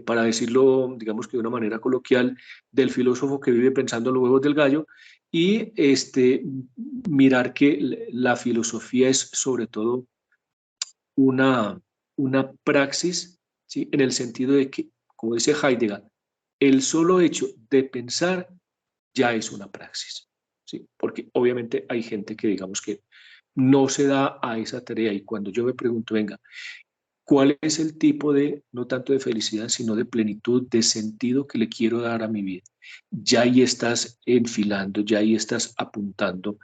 para decirlo, digamos que de una manera coloquial, del filósofo que vive pensando en los huevos del gallo, y mirar que la filosofía es sobre todo una, una praxis, ¿sí? En el sentido de que, como dice Heidegger, el solo hecho de pensar ya es una praxis, ¿sí? Porque obviamente hay gente que digamos que no se da a esa tarea, y cuando yo me pregunto, venga, ¿cuál es el tipo de, no tanto de felicidad, sino de plenitud, de sentido que le quiero dar a mi vida? Ya ahí estás enfilando, ya ahí estás apuntando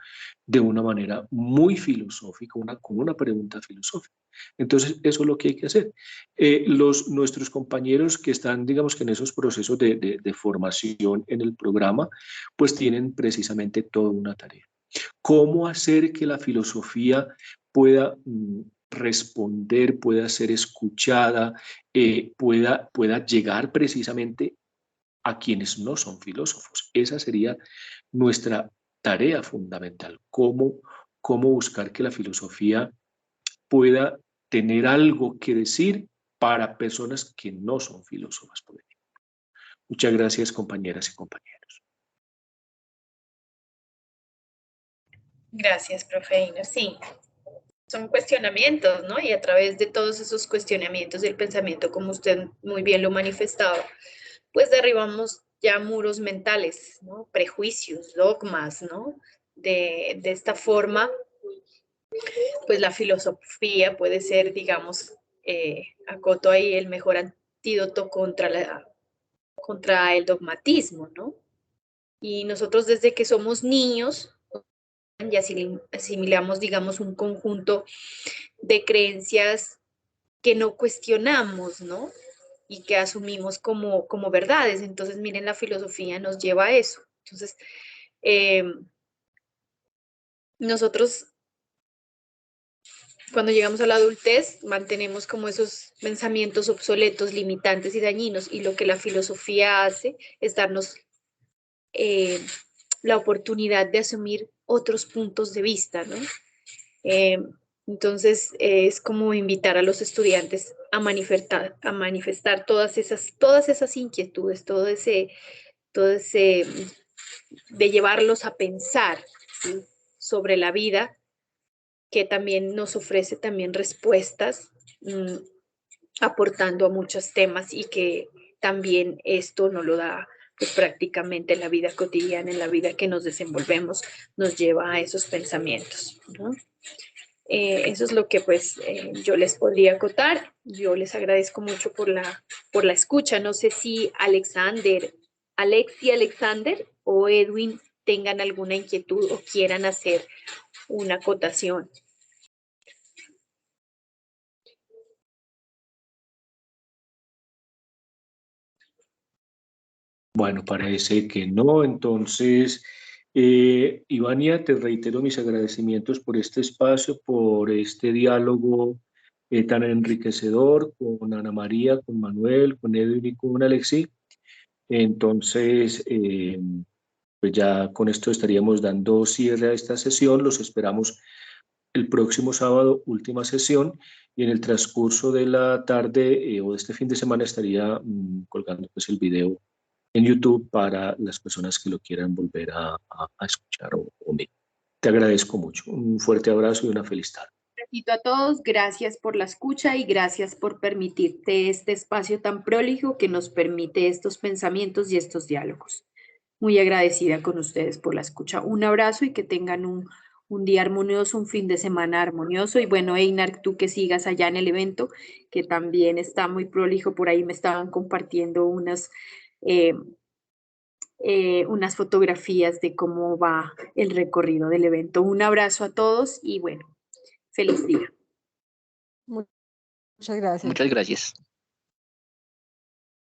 de una manera muy filosófica, con una pregunta filosófica. Entonces, eso es lo que hay que hacer. Nuestros compañeros que están, digamos que en esos procesos de formación en el programa, pues tienen precisamente toda una tarea. ¿Cómo hacer que la filosofía pueda responder, pueda ser escuchada, pueda llegar precisamente a quienes no son filósofos? Esa sería nuestra tarea fundamental. ¿Cómo buscar que la filosofía pueda tener algo que decir para personas que no son filósofas, por ejemplo? Muchas gracias, compañeras y compañeros. Gracias, profe Ino. Sí, son cuestionamientos, ¿no? Y a través de todos esos cuestionamientos del pensamiento, como usted muy bien lo manifestaba, pues derribamos ya muros mentales, ¿no? Prejuicios, dogmas, ¿no? De esta forma, pues la filosofía puede ser, digamos, acoto ahí el mejor antídoto contra el dogmatismo, ¿no? Y nosotros desde que somos niños y asimilamos, digamos, un conjunto de creencias que no cuestionamos, ¿no? Y que asumimos como verdades. Entonces, miren, la filosofía nos lleva a eso. Entonces, nosotros cuando llegamos a la adultez mantenemos como esos pensamientos obsoletos, limitantes y dañinos, y lo que la filosofía hace es darnos la oportunidad de asumir otros puntos de vista, ¿no? Entonces, es como invitar a los estudiantes a manifestar todas esas inquietudes, todo ese de llevarlos a pensar, ¿sí?, sobre la vida, que también nos ofrece también respuestas, aportando a muchos temas, y que también esto nos lo da pues prácticamente en la vida cotidiana, en la vida que nos desenvolvemos, nos lleva a esos pensamientos, ¿no? Eso es lo que pues yo les podría acotar. Yo les agradezco mucho por la escucha. No sé si Alexander o Edwin tengan alguna inquietud o quieran hacer una acotación. Bueno, parece que no. Entonces, Ivania, te reitero mis agradecimientos por este espacio, por este diálogo tan enriquecedor con Ana María, con Manuel, con Edwin y con Alexi. Entonces, pues ya con esto estaríamos dando cierre a esta sesión. Los esperamos el próximo sábado, última sesión, y en el transcurso de la tarde o de este fin de semana estaría colgando pues el video en YouTube para las personas que lo quieran volver a escuchar o ver. Te agradezco mucho. Un fuerte abrazo y una feliz tarde. A todos, gracias por la escucha y gracias por permitirte este espacio tan prolijo que nos permite estos pensamientos y estos diálogos. Muy agradecida con ustedes por la escucha. Un abrazo y que tengan un día armonioso, un fin de semana armonioso. Y bueno, Einar, tú que sigas allá en el evento, que también está muy prolijo. Por ahí me estaban compartiendo unas fotografías de cómo va el recorrido del evento. Un abrazo a todos y bueno, feliz día. Muchas gracias. Muchas gracias.